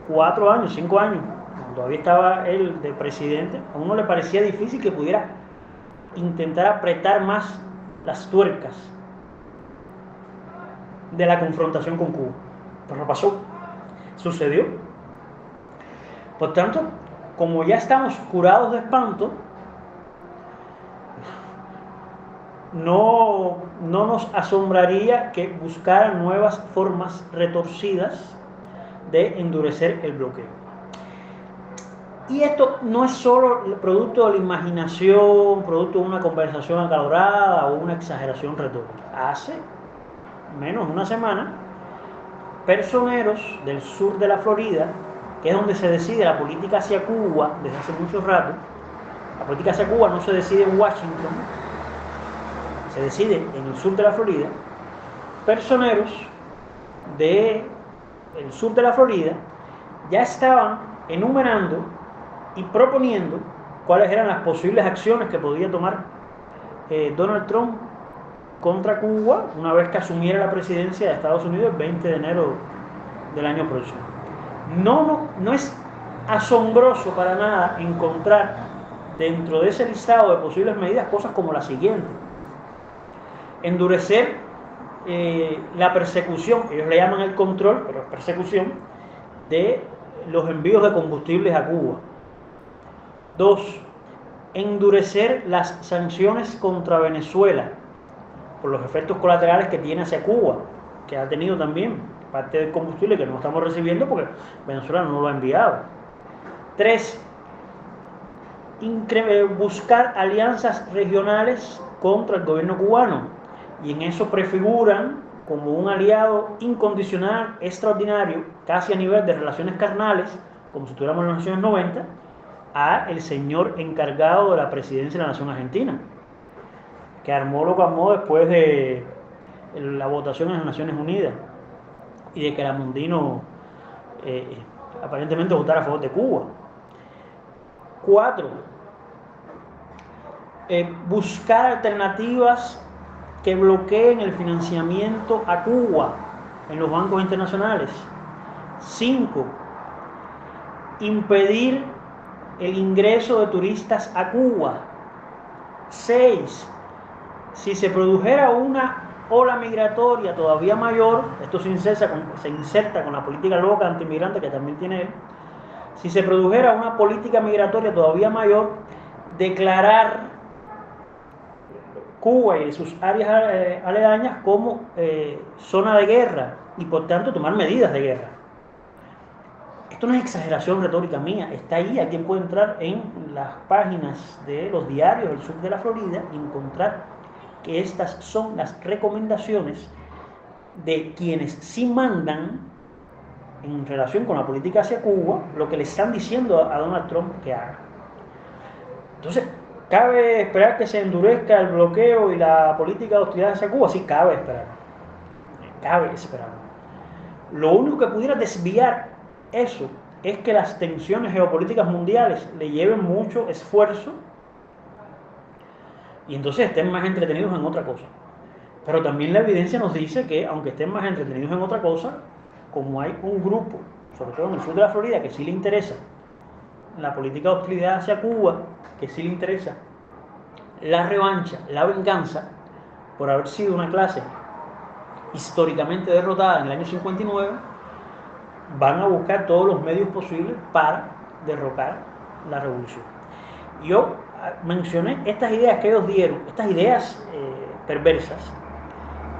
4 años, 5 años, cuando todavía estaba él de presidente, a uno le parecía difícil que pudiera intentar apretar más las tuercas de la confrontación con Cuba. Pero no pasó, sucedió. Por tanto, como ya estamos curados de espanto, no nos asombraría que buscaran nuevas formas retorcidas de endurecer el bloqueo. Y esto no es solo el producto de la imaginación, producto de una conversación acalorada o una exageración retórica. Hace menos de una semana, personeros del sur de la Florida, que es donde se decide la política hacia Cuba desde hace mucho rato, la política hacia Cuba no se decide en Washington, se decide en el sur de la Florida, personeros del sur de la Florida ya estaban enumerando y proponiendo cuáles eran las posibles acciones que podía tomar Donald Trump contra Cuba una vez que asumiera la presidencia de Estados Unidos el 20 de enero del año próximo. No es asombroso para nada encontrar dentro de ese listado de posibles medidas cosas como la siguiente: endurecer la persecución, ellos le llaman el control, pero es persecución, de los envíos de combustibles a Cuba. 2. Endurecer las sanciones contra Venezuela por los efectos colaterales que tiene hacia Cuba, que ha tenido también parte del combustible que no estamos recibiendo porque Venezuela no lo ha enviado. 3. Buscar alianzas regionales contra el gobierno cubano, y en eso prefiguran como un aliado incondicional, extraordinario, casi a nivel de relaciones carnales, como si estuviéramos en las Naciones 90, a el señor encargado de la presidencia de la Nación Argentina, que armó lo que armó después de la votación en las Naciones Unidas y de que Aramundino aparentemente votara a favor de Cuba. 4. Buscar alternativas que bloqueen el financiamiento a Cuba en los bancos internacionales. 5. Impedir el ingreso de turistas a Cuba. 6. Si se produjera una ola migratoria todavía mayor, esto se inserta con la política loca antimigrante que también tiene él, si se produjera una política migratoria todavía mayor, declarar Cuba y sus áreas aledañas como zona de guerra y por tanto tomar medidas de guerra. Esto no es exageración retórica mía, está ahí. Alguien puede entrar en las páginas de los diarios del sur de la Florida y encontrar que estas son las recomendaciones de quienes sí mandan en relación con la política hacia Cuba, lo que le están diciendo a Donald Trump que haga. Entonces, ¿cabe esperar que se endurezca el bloqueo y la política de hostilidad hacia Cuba? Sí, cabe esperar. Cabe esperar. Lo único que pudiera desviar eso es que las tensiones geopolíticas mundiales le lleven mucho esfuerzo y entonces estén más entretenidos en otra cosa. Pero también la evidencia nos dice que, aunque estén más entretenidos en otra cosa, como hay un grupo, sobre todo en el sur de la Florida, que sí le interesa la política de hostilidad hacia Cuba, que sí le interesa la revancha, la venganza, por haber sido una clase históricamente derrotada en el año 59, van a buscar todos los medios posibles para derrocar la revolución. Yo mencioné estas ideas que ellos dieron, estas ideas perversas,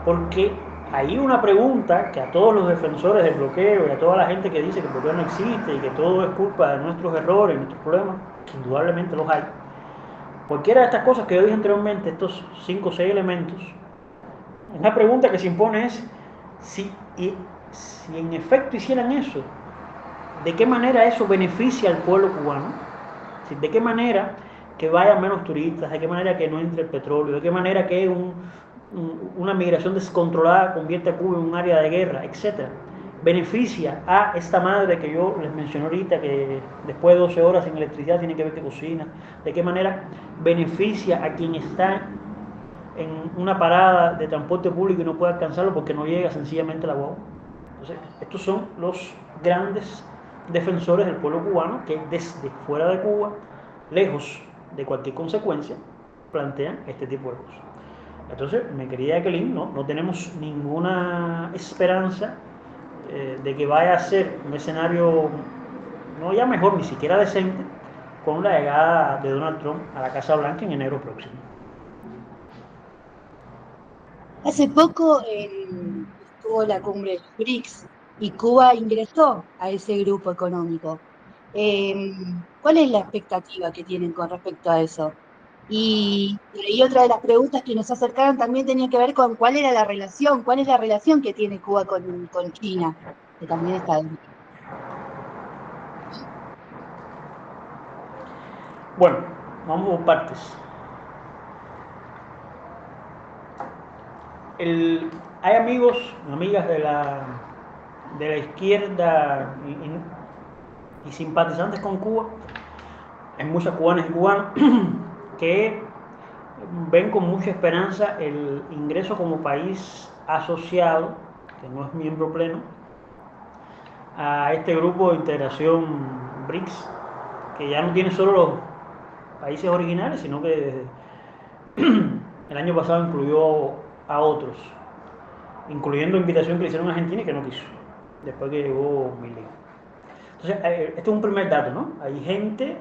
porque hay una pregunta que a todos los defensores del bloqueo y a toda la gente que dice que el bloqueo no existe y que todo es culpa de nuestros errores y nuestros problemas, que indudablemente los hay. Cualquiera de estas cosas que yo dije anteriormente, estos 5 o 6 elementos, una pregunta que se impone es si en efecto hicieran eso, ¿de qué manera eso beneficia al pueblo cubano? ¿De qué manera que vayan menos turistas? ¿De qué manera que no entre el petróleo? ¿De qué manera que una migración descontrolada convierte a Cuba en un área de guerra, etc. Beneficia a esta madre que yo les mencioné ahorita, que después de 12 horas sin electricidad tiene que ver que cocina. ¿De qué manera beneficia a quien está en una parada de transporte público y no puede alcanzarlo porque no llega sencillamente la guagua? Entonces, estos son los grandes defensores del pueblo cubano que desde fuera de Cuba, lejos de cualquier consecuencia, plantean este tipo de cosas. Entonces, mi querida Jacqueline, no tenemos ninguna esperanza de que vaya a ser un escenario, no ya mejor, ni siquiera decente, con la llegada de Donald Trump a la Casa Blanca en enero próximo. Hace poco estuvo la cumbre de los BRICS y Cuba ingresó a ese grupo económico. ¿Cuál es la expectativa que tienen con respecto a eso? Y otra de las preguntas que nos acercaron también tenía que ver con cuál es la relación que tiene Cuba con China, que también está dentro. Bueno, vamos por partes. Hay amigos, amigas de la izquierda y simpatizantes con Cuba, hay muchas cubanas y cubanos que ven con mucha esperanza el ingreso como país asociado, que no es miembro pleno, a este grupo de integración BRICS, que ya no tiene solo los países originales, sino que el año pasado incluyó a otros, incluyendo invitación que le hicieron a Argentina y que no quiso, después que llegó Milei. Entonces, este es un primer dato, ¿no? Hay gente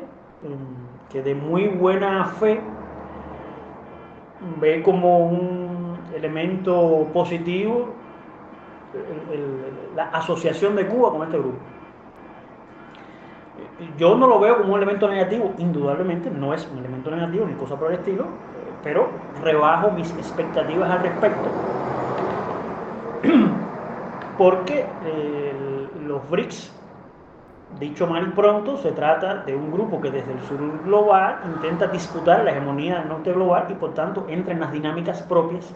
que de muy buena fe ve como un elemento positivo la asociación de Cuba con este grupo. Yo no lo veo como un elemento negativo, indudablemente no es un elemento negativo ni cosa por el estilo, pero rebajo mis expectativas al respecto, porque los BRICS, dicho mal y pronto, se trata de un grupo que desde el sur global intenta disputar la hegemonía del norte global y por tanto entra en las dinámicas propias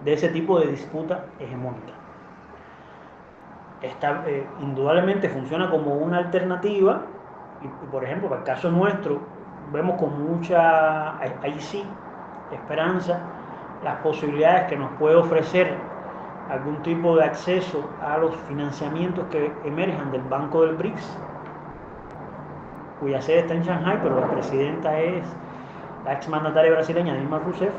de ese tipo de disputa hegemónica. Esta indudablemente funciona como una alternativa y por ejemplo, para el caso nuestro, vemos con mucha, ahí sí, esperanza, las posibilidades que nos puede ofrecer algún tipo de acceso a los financiamientos que emerjan del Banco del BRICS, cuya sede está en Shanghái, pero la presidenta es la exmandataria brasileña Dilma Rousseff.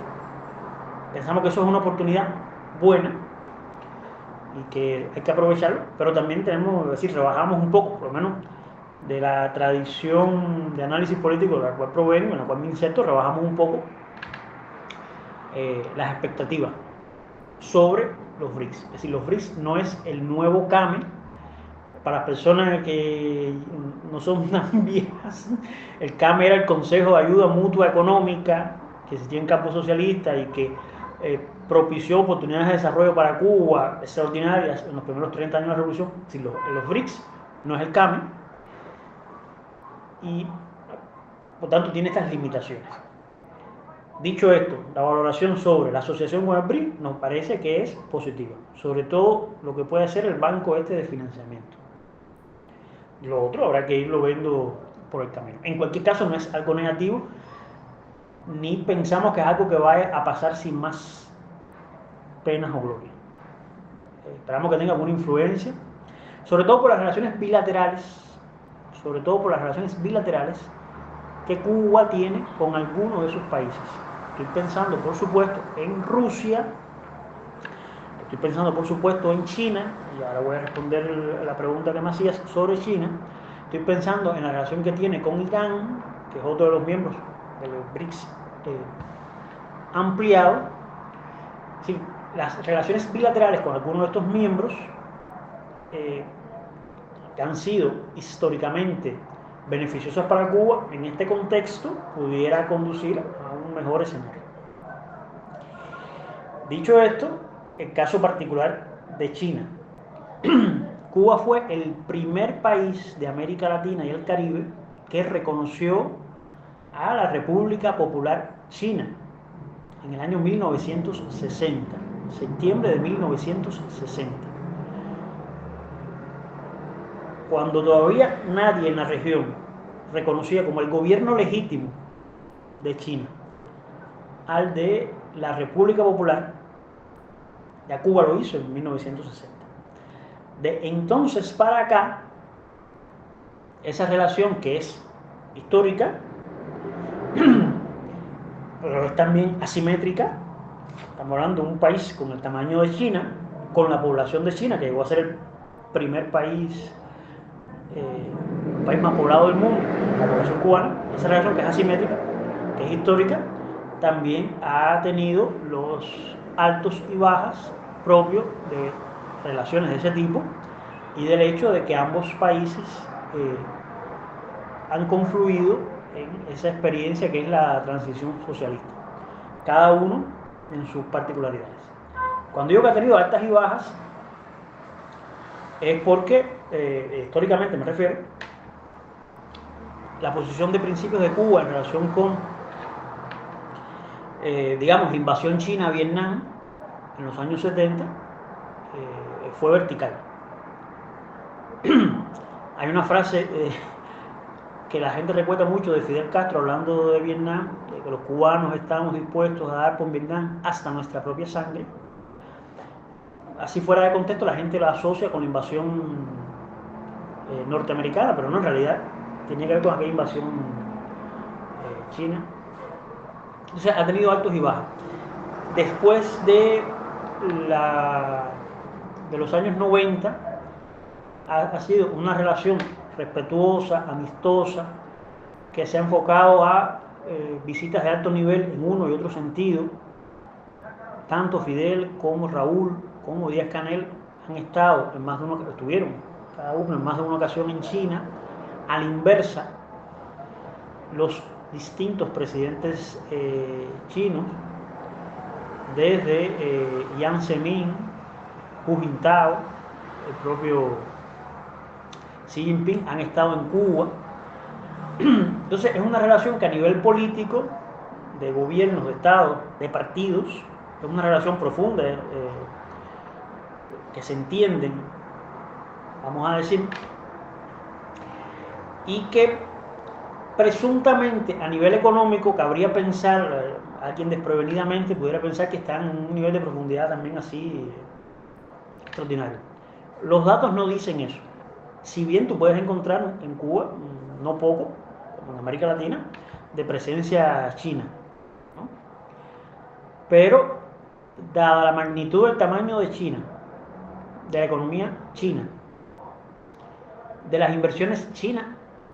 Pensamos que eso es una oportunidad buena y que hay que aprovecharlo, pero también tenemos que decir, rebajamos un poco, por lo menos, de la tradición de análisis político de la cual provengo, en la cual me inserto, rebajamos un poco las expectativas sobre los BRICS. Es decir, los BRICS no es el nuevo CAME. Para las personas que no son tan viejas, el CAME era el Consejo de Ayuda Mutua Económica que existía en campo socialista y que propició oportunidades de desarrollo para Cuba extraordinarias en los primeros 30 años de la revolución. Es decir, los BRICS no es el CAME y por tanto tiene estas limitaciones. Dicho esto, la valoración sobre la asociación con el BRICS nos parece que es positiva, sobre todo lo que puede hacer el banco de financiamiento. Lo otro habrá que irlo viendo por el camino. En cualquier caso, no es algo negativo, ni pensamos que es algo que vaya a pasar sin más penas o gloria. Esperamos que tenga alguna influencia, sobre todo por las relaciones bilaterales, que Cuba tiene con algunos de sus países. Estoy pensando, por supuesto, en Rusia, estoy pensando, por supuesto, en China, y ahora voy a responder la pregunta que me hacías sobre China. Estoy pensando en la relación que tiene con Irán, que es otro de los miembros de los BRICS ampliado. Sí, las relaciones bilaterales con algunos de estos miembros que han sido históricamente beneficiosas para Cuba, en este contexto pudiera conducir a un mejor escenario. Dicho esto, el caso particular de China. Cuba fue el primer país de América Latina y el Caribe que reconoció a la República Popular China. en el año 1960, septiembre de 1960, cuando todavía nadie en la región reconocía como el gobierno legítimo de China al de la República Popular. Ya Cuba lo hizo en 1960. De entonces para acá, esa relación que es histórica, pero es también asimétrica. Estamos hablando de un país con el tamaño de China, con la población de China, que llegó a ser el primer país, el país más poblado del mundo, la población cubana. Esa relación que es asimétrica, que es histórica, también ha tenido los altos y bajas propios de relaciones de ese tipo y del hecho de que ambos países han confluido en esa experiencia que es la transición socialista, cada uno en sus particularidades. Cuando digo que ha tenido altas y bajas, es porque, históricamente me refiero, la posición de principios de Cuba en relación con, digamos, la invasión china a Vietnam en los años 70 fue vertical. Hay una frase que la gente recuerda mucho de Fidel Castro hablando de Vietnam, de que los cubanos estamos dispuestos a dar por Vietnam hasta nuestra propia sangre. Así fuera de contexto, la gente lo asocia con la invasión norteamericana, pero no, en realidad tenía que ver con aquella invasión china. Entonces ha tenido altos y bajos. Después de los años 90 ha sido una relación respetuosa, amistosa, que se ha enfocado a visitas de alto nivel en uno y otro sentido. Tanto Fidel como Raúl como Díaz-Canel han estado en más de una, estuvieron cada uno en más de una ocasión en China. A la inversa, los distintos presidentes chinos, desde Jiang Zemin, Hu Jintao, el propio Xi Jinping, han estado en Cuba. Entonces es una relación que a nivel político, de gobiernos, de estados, de partidos, es una relación profunda, que se entienden, vamos a decir, y que presuntamente a nivel económico cabría pensar, a quien desprevenidamente pudiera pensar que están en un nivel de profundidad también así extraordinario. Los datos no dicen eso. Si bien tú puedes encontrar en Cuba, no poco, como en América Latina, de presencia china, ¿no? Pero, dada la magnitud del tamaño de China, de la economía china, de las inversiones chinas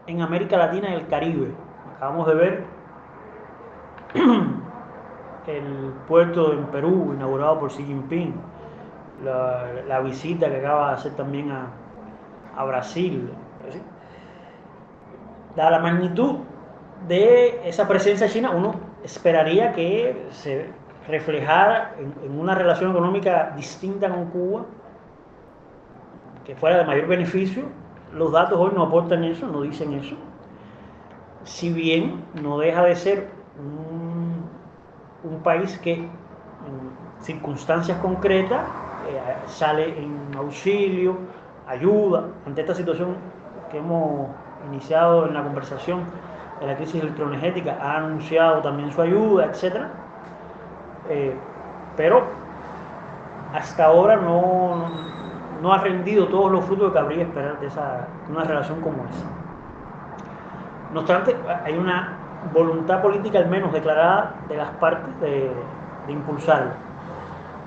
en América Latina y el Caribe, acabamos de ver el puerto en Perú inaugurado por Xi Jinping, la visita que acaba de hacer también a Brasil. ¿Sí? Dada la magnitud de esa presencia china, uno esperaría que se reflejara en una relación económica distinta con Cuba, que fuera de mayor beneficio. Los datos hoy no aportan eso, no dicen eso. Si bien no deja de ser un país que en circunstancias concretas sale en auxilio, ayuda ante esta situación que hemos iniciado en la conversación de la crisis electroenergética, ha anunciado también su ayuda, etc. Pero hasta ahora no ha rendido todos los frutos que cabría esperar de una relación como esa. No obstante, hay una voluntad política al menos declarada de las partes de impulsarla.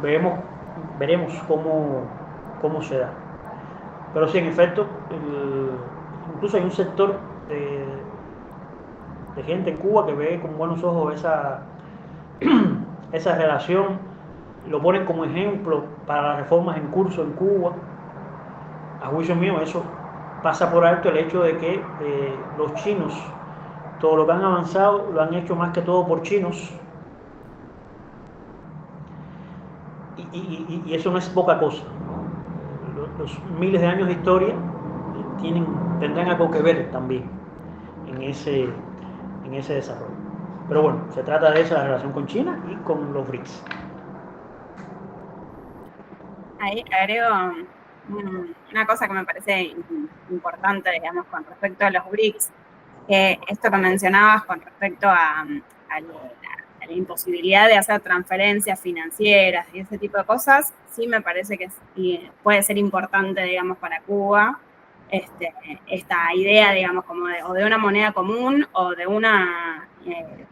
Veremos cómo se da. Pero sí, en efecto, incluso hay un sector de gente en Cuba que ve con buenos ojos esa relación, lo ponen como ejemplo para las reformas en curso en Cuba. A juicio mío, eso pasa por alto el hecho de que los chinos, todo lo que han avanzado, lo han hecho más que todo por chinos. Y eso no es poca cosa, ¿no? Los miles de años de historia tendrán algo que ver también en ese desarrollo. Pero bueno, se trata de esa la relación con China y con los BRICS. Ahí agrego una cosa que me parece importante, digamos, con respecto a los BRICS, esto que mencionabas con respecto a la imposibilidad de hacer transferencias financieras y ese tipo de cosas, sí me parece que puede ser importante, digamos, para Cuba, esta idea, digamos, como o de una moneda común o de una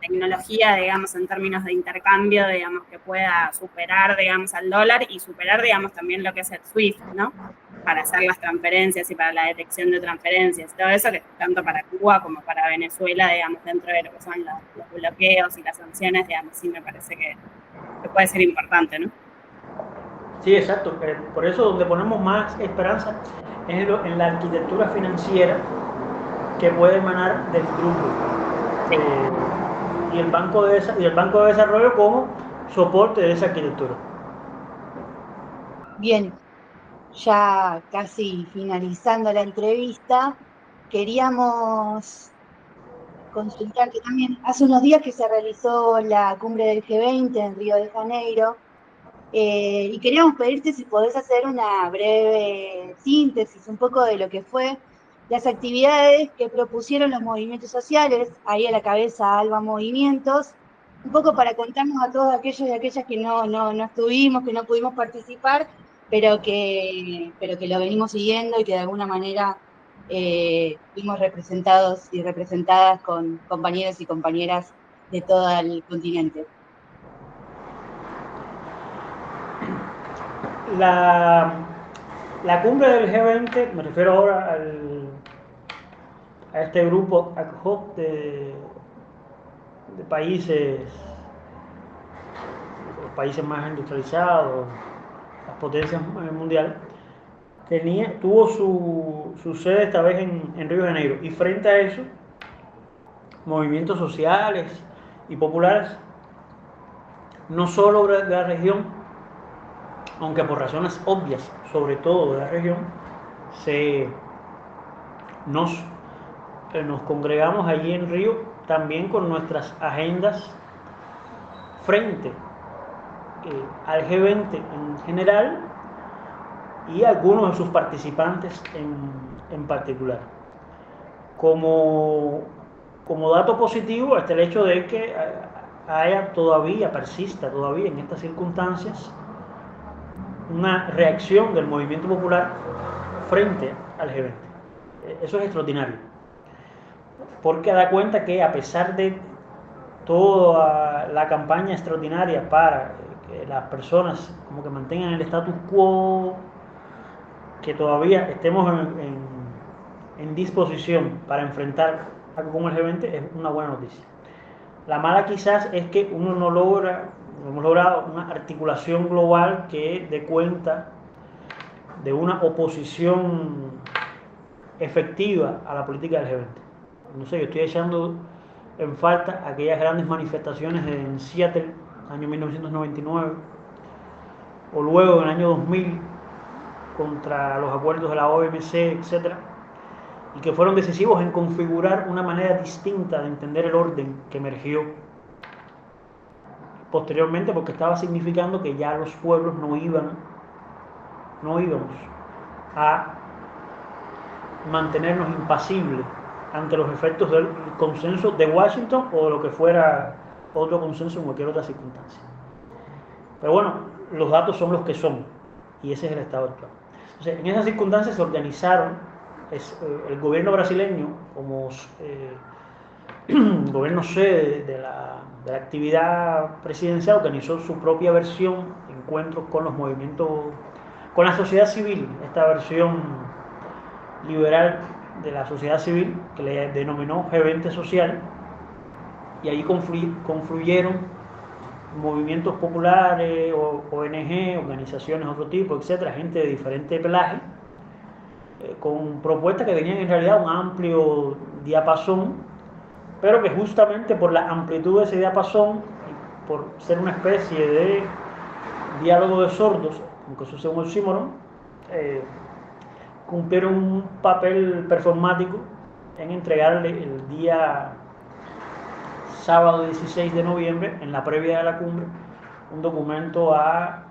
tecnología, digamos, en términos de intercambio, digamos, que pueda superar, digamos, al dólar y superar, digamos, también lo que es el SWIFT, ¿no? Para hacer las transferencias y para la detección de transferencias, todo eso que tanto para Cuba como para Venezuela, digamos, dentro de lo que son los bloqueos y las sanciones, digamos, sí me parece que puede ser importante, ¿no? Sí, exacto. Por eso donde ponemos más esperanza es en la arquitectura financiera que puede emanar del grupo. Y el Banco de Desarrollo como soporte de esa arquitectura. Bien, ya casi finalizando la entrevista, queríamos consultarte también. Hace unos días que se realizó la cumbre del G20 en Río de Janeiro, y queríamos pedirte si podés hacer una breve síntesis, un poco de lo que fue las actividades que propusieron los movimientos sociales, ahí a la cabeza Alba Movimientos, un poco para contarnos a todos aquellos y aquellas que no estuvimos, que no pudimos participar, pero que lo venimos siguiendo y que de alguna manera fuimos representados y representadas con compañeros y compañeras de todo el continente. La cumbre del G20, me refiero ahora a este grupo ad hoc de países, los países más industrializados, las potencias mundiales, tuvo su sede esta vez en Río de Janeiro. Y frente a eso, movimientos sociales y populares, no solo de la región, aunque por razones obvias, sobre todo de la región, nos congregamos allí en Río también con nuestras agendas frente al G20 en general y algunos de sus participantes en particular. Como dato positivo está el hecho de que persista todavía en estas circunstancias una reacción del movimiento popular frente al G20. Eso es extraordinario, porque da cuenta que a pesar de toda la campaña extraordinaria para que las personas como que mantengan el status quo, que todavía estemos en disposición para enfrentar algo como el G20, es una buena noticia. La mala quizás es que uno no hemos logrado una articulación global que dé cuenta de una oposición efectiva a la política del G20. No sé, yo estoy echando en falta aquellas grandes manifestaciones en Seattle, año 1999, o luego en el año 2000, contra los acuerdos de la OMC, etc., y que fueron decisivos en configurar una manera distinta de entender el orden que emergió posteriormente, porque estaba significando que ya los pueblos no íbamos a mantenernos impasibles ante los efectos del consenso de Washington o de lo que fuera otro consenso en cualquier otra circunstancia. Pero bueno, los datos son los que son, y ese es el estado actual. Entonces, en esas circunstancias se organizaron, el gobierno brasileño, como gobierno sede de la actividad presidencial, organizó su propia versión, encuentros con los movimientos, con la sociedad civil, esta versión liberal de la sociedad civil, que le denominó G20 Social, y ahí confluyeron movimientos populares, ONG, organizaciones de otro tipo, etcétera, gente de diferente pelaje, con propuestas que tenían en realidad un amplio diapasón, pero que justamente por la amplitud de ese diapasón, y por ser una especie de diálogo de sordos, aunque eso sea un oxímoron, cumplieron un papel performático en entregarle el día sábado 16 de noviembre, en la previa de la cumbre, un documento a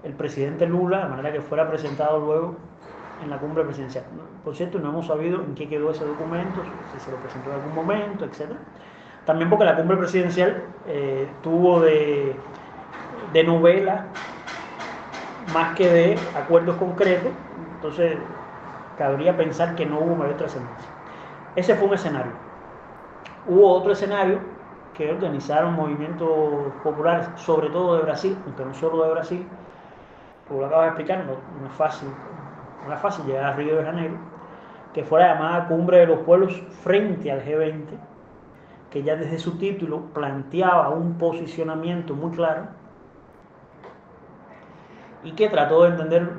el presidente Lula, de manera que fuera presentado luego en la cumbre presidencial. Por cierto, no hemos sabido en qué quedó ese documento, si se lo presentó en algún momento, etc. También porque la cumbre presidencial tuvo de novela más que de acuerdos concretos, entonces cabría pensar que no hubo mayor trascendencia. Ese fue un escenario. Hubo otro escenario que organizaron movimientos populares, sobre todo de Brasil, aunque no solo de Brasil, como lo acabo de explicar, no es fácil llegar a Río de Janeiro, que fue la llamada Cumbre de los Pueblos frente al G20, que ya desde su título planteaba un posicionamiento muy claro y que trató de entender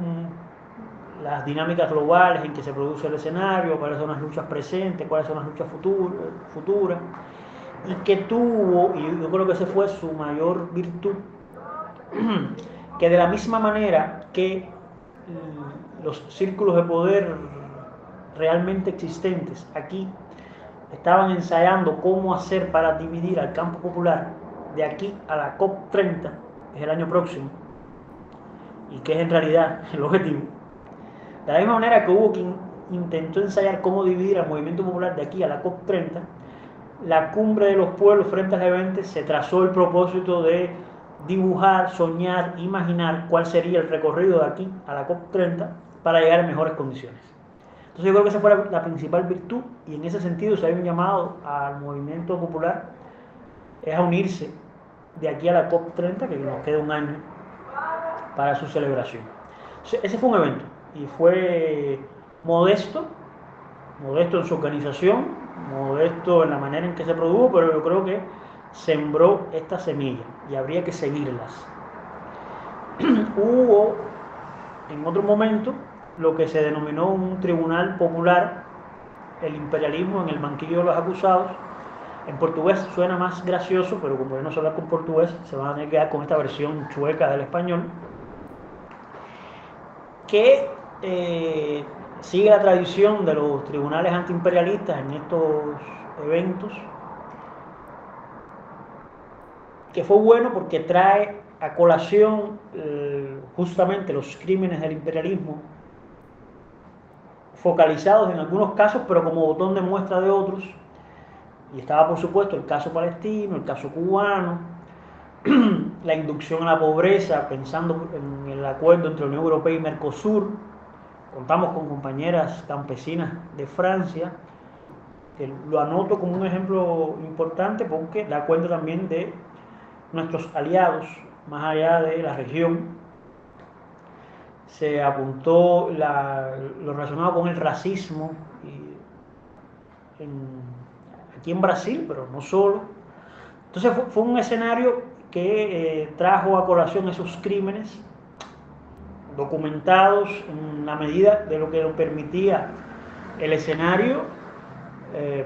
las dinámicas globales en que se produce el escenario, cuáles son las luchas presentes, cuáles son las luchas futuras, y que tuvo, y yo creo que esa fue su mayor virtud, que de la misma manera que los círculos de poder realmente existentes aquí estaban ensayando cómo hacer para dividir al campo popular de aquí a la COP30, que es el año próximo, y que es en realidad el objetivo. De la misma manera que hubo quien intentó ensayar cómo dividir al movimiento popular de aquí a la COP30, la Cumbre de los Pueblos frente al G20 se trazó el propósito de dibujar, soñar, imaginar cuál sería el recorrido de aquí a la COP30 para llegar en mejores condiciones. Entonces yo creo que esa fue la principal virtud, y en ese sentido se hay un llamado al movimiento popular es a unirse de aquí a la COP30, que nos queda un año para su celebración. Ese fue un evento y fue modesto en su organización, modesto en la manera en que se produjo, pero yo creo que sembró esta semilla y habría que seguirlas. Hubo en otro momento lo que se denominó un tribunal popular, el imperialismo en el banquillo de los acusados. En portugués suena más gracioso, pero como yo no sé hablar con portugués, se van a tener que quedar con esta versión chueca del español, que sigue la tradición de los tribunales antiimperialistas en estos eventos, que fue bueno porque trae a colación justamente los crímenes del imperialismo, focalizados en algunos casos, pero como botón de muestra de otros. Y estaba, por supuesto, el caso palestino, el caso cubano, la inducción a la pobreza, pensando en el acuerdo entre la Unión Europea y Mercosur. Contamos con compañeras campesinas de Francia, que lo anoto como un ejemplo importante porque da cuenta también de nuestros aliados, más allá de la región. Se apuntó lo relacionado con el racismo aquí en Brasil, pero no solo. Entonces fue un escenario que trajo a colación esos crímenes documentados en la medida de lo que nos permitía el escenario,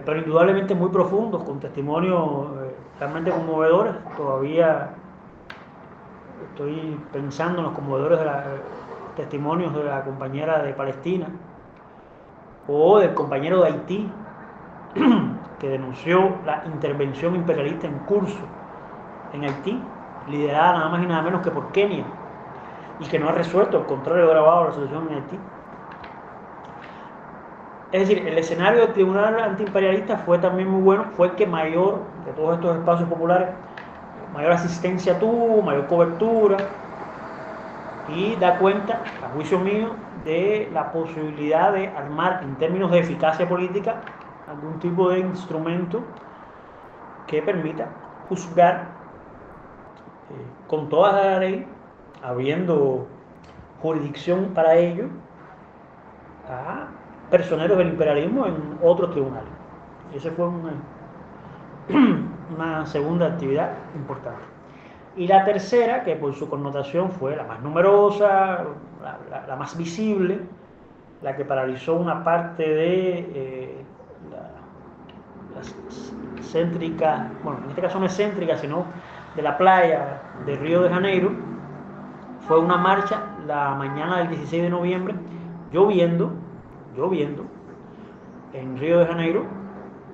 pero indudablemente muy profundos, con testimonios realmente conmovedores. Todavía estoy pensando en los conmovedores testimonios de la compañera de Palestina o del compañero de Haití, que denunció la intervención imperialista en curso en Haití, liderada nada más y nada menos que por Kenia, y que no ha resuelto el control agravado de la situación en Haití. Es decir, el escenario del tribunal antiimperialista fue también muy bueno, fue el que mayor, de todos estos espacios populares, mayor asistencia tuvo, mayor cobertura, y da cuenta, a juicio mío, de la posibilidad de armar, en términos de eficacia política, algún tipo de instrumento que permita juzgar con toda la ley, habiendo jurisdicción para ello, a personeros del imperialismo en otros tribunales. Y esa fue una segunda actividad importante. Y la tercera, que por su connotación fue la más numerosa, la más visible, la que paralizó una parte de las céntricas, bueno, en este caso no es céntrica, sino de la playa de Río de Janeiro, fue una marcha la mañana del 16 de noviembre, lloviendo, en Río de Janeiro,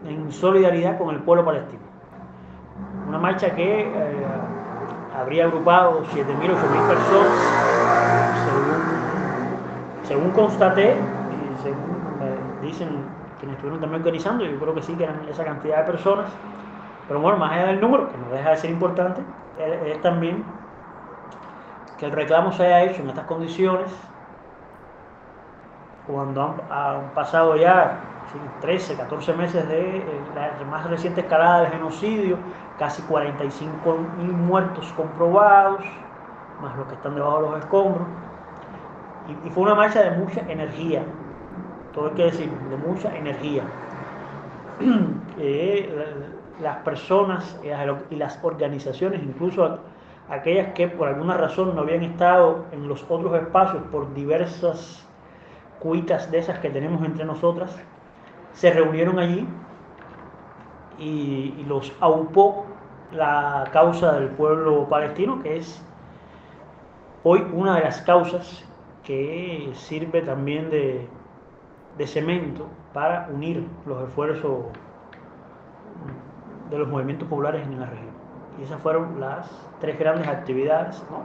en solidaridad con el pueblo palestino. una marcha que habría agrupado 7.000, 8.000 personas, según constaté y según dicen quienes estuvieron también organizando. Yo creo que sí, que eran esa cantidad de personas. Pero bueno, más allá del número, que no deja de ser importante, es también que el reclamo se haya hecho en estas condiciones cuando han pasado ya 13, 14 meses de la más reciente escalada del genocidio, casi 45.000 muertos comprobados, más los que están debajo de los escombros. Y fue una marcha de mucha energía, todo hay que decir, de mucha energía. Las personas y las organizaciones, incluso aquellas que por alguna razón no habían estado en los otros espacios por diversas cuitas de esas que tenemos entre nosotras, se reunieron allí y los aupó la causa del pueblo palestino, que es hoy una de las causas que sirve también de cemento para unir los esfuerzos de los movimientos populares en la región. Y esas fueron las 3 grandes actividades, ¿no?,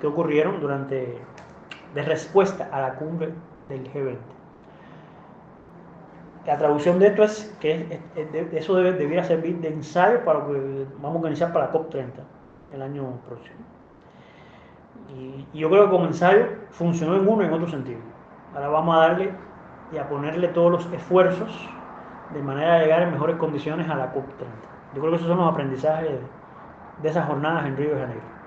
que ocurrieron de respuesta a la cumbre del G20. La traducción de esto es que eso debiera servir de ensayo para lo que vamos a organizar para la COP30 el año próximo. Y yo creo que como ensayo funcionó en uno y en otro sentido. Ahora vamos a darle y a ponerle todos los esfuerzos de manera de llegar en mejores condiciones a la COP30. Yo creo que esos son los aprendizajes de esas jornadas en Río de Janeiro.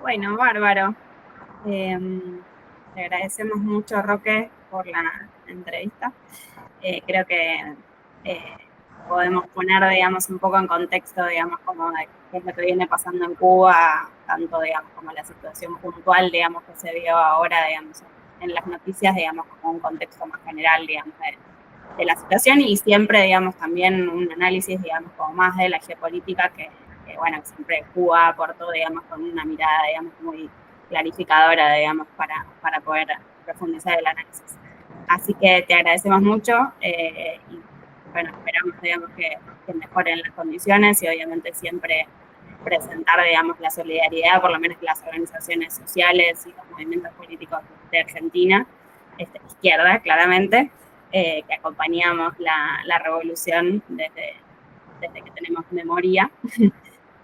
Bueno, bárbaro. Le agradecemos mucho, Roque, por la entrevista. Creo que podemos poner, digamos, un poco en contexto, digamos, como de qué es lo que viene pasando en Cuba, tanto, digamos, como la situación puntual, digamos, que se vio ahora, digamos, en las noticias, digamos, como un contexto más general, digamos, de la situación, y siempre, digamos, también un análisis, digamos, como más de la geopolítica que bueno, siempre Cuba aportó, digamos, con una mirada, digamos, muy clarificadora, digamos, para poder profundizar el análisis. Así que te agradecemos mucho y, bueno, esperamos, digamos, que mejoren las condiciones y obviamente siempre presentar, digamos, la solidaridad, por lo menos las organizaciones sociales y los movimientos políticos de Argentina, izquierda, claramente, que acompañamos la revolución desde que tenemos memoria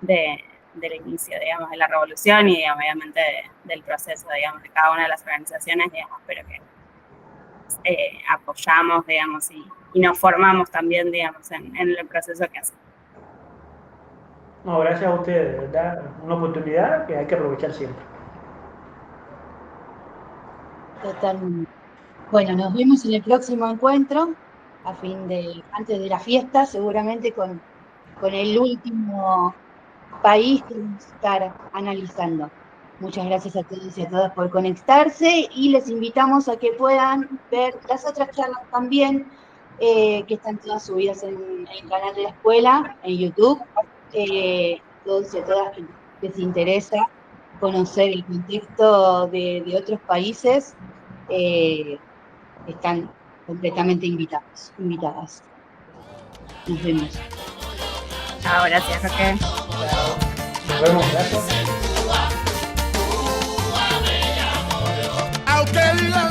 del inicio, digamos, de la revolución y obviamente del proceso, digamos, de cada una de las organizaciones, digamos, pero que apoyamos, digamos, y nos formamos también, digamos, en el proceso que hacemos. No, gracias a ustedes, de verdad, una oportunidad que hay que aprovechar siempre. Totalmente. Bueno, nos vemos en el próximo encuentro, antes de la fiesta, seguramente con el último país que vamos a estar analizando. Muchas gracias a todos y a todas por conectarse y les invitamos a que puedan ver las otras charlas también, que están todas subidas en el canal de la escuela, en YouTube. Todos y a todas que les interesa conocer el contexto de otros países, están completamente invitadas. Nos vemos. Chao, gracias, Roque. Nos vemos, gracias. Aunque digan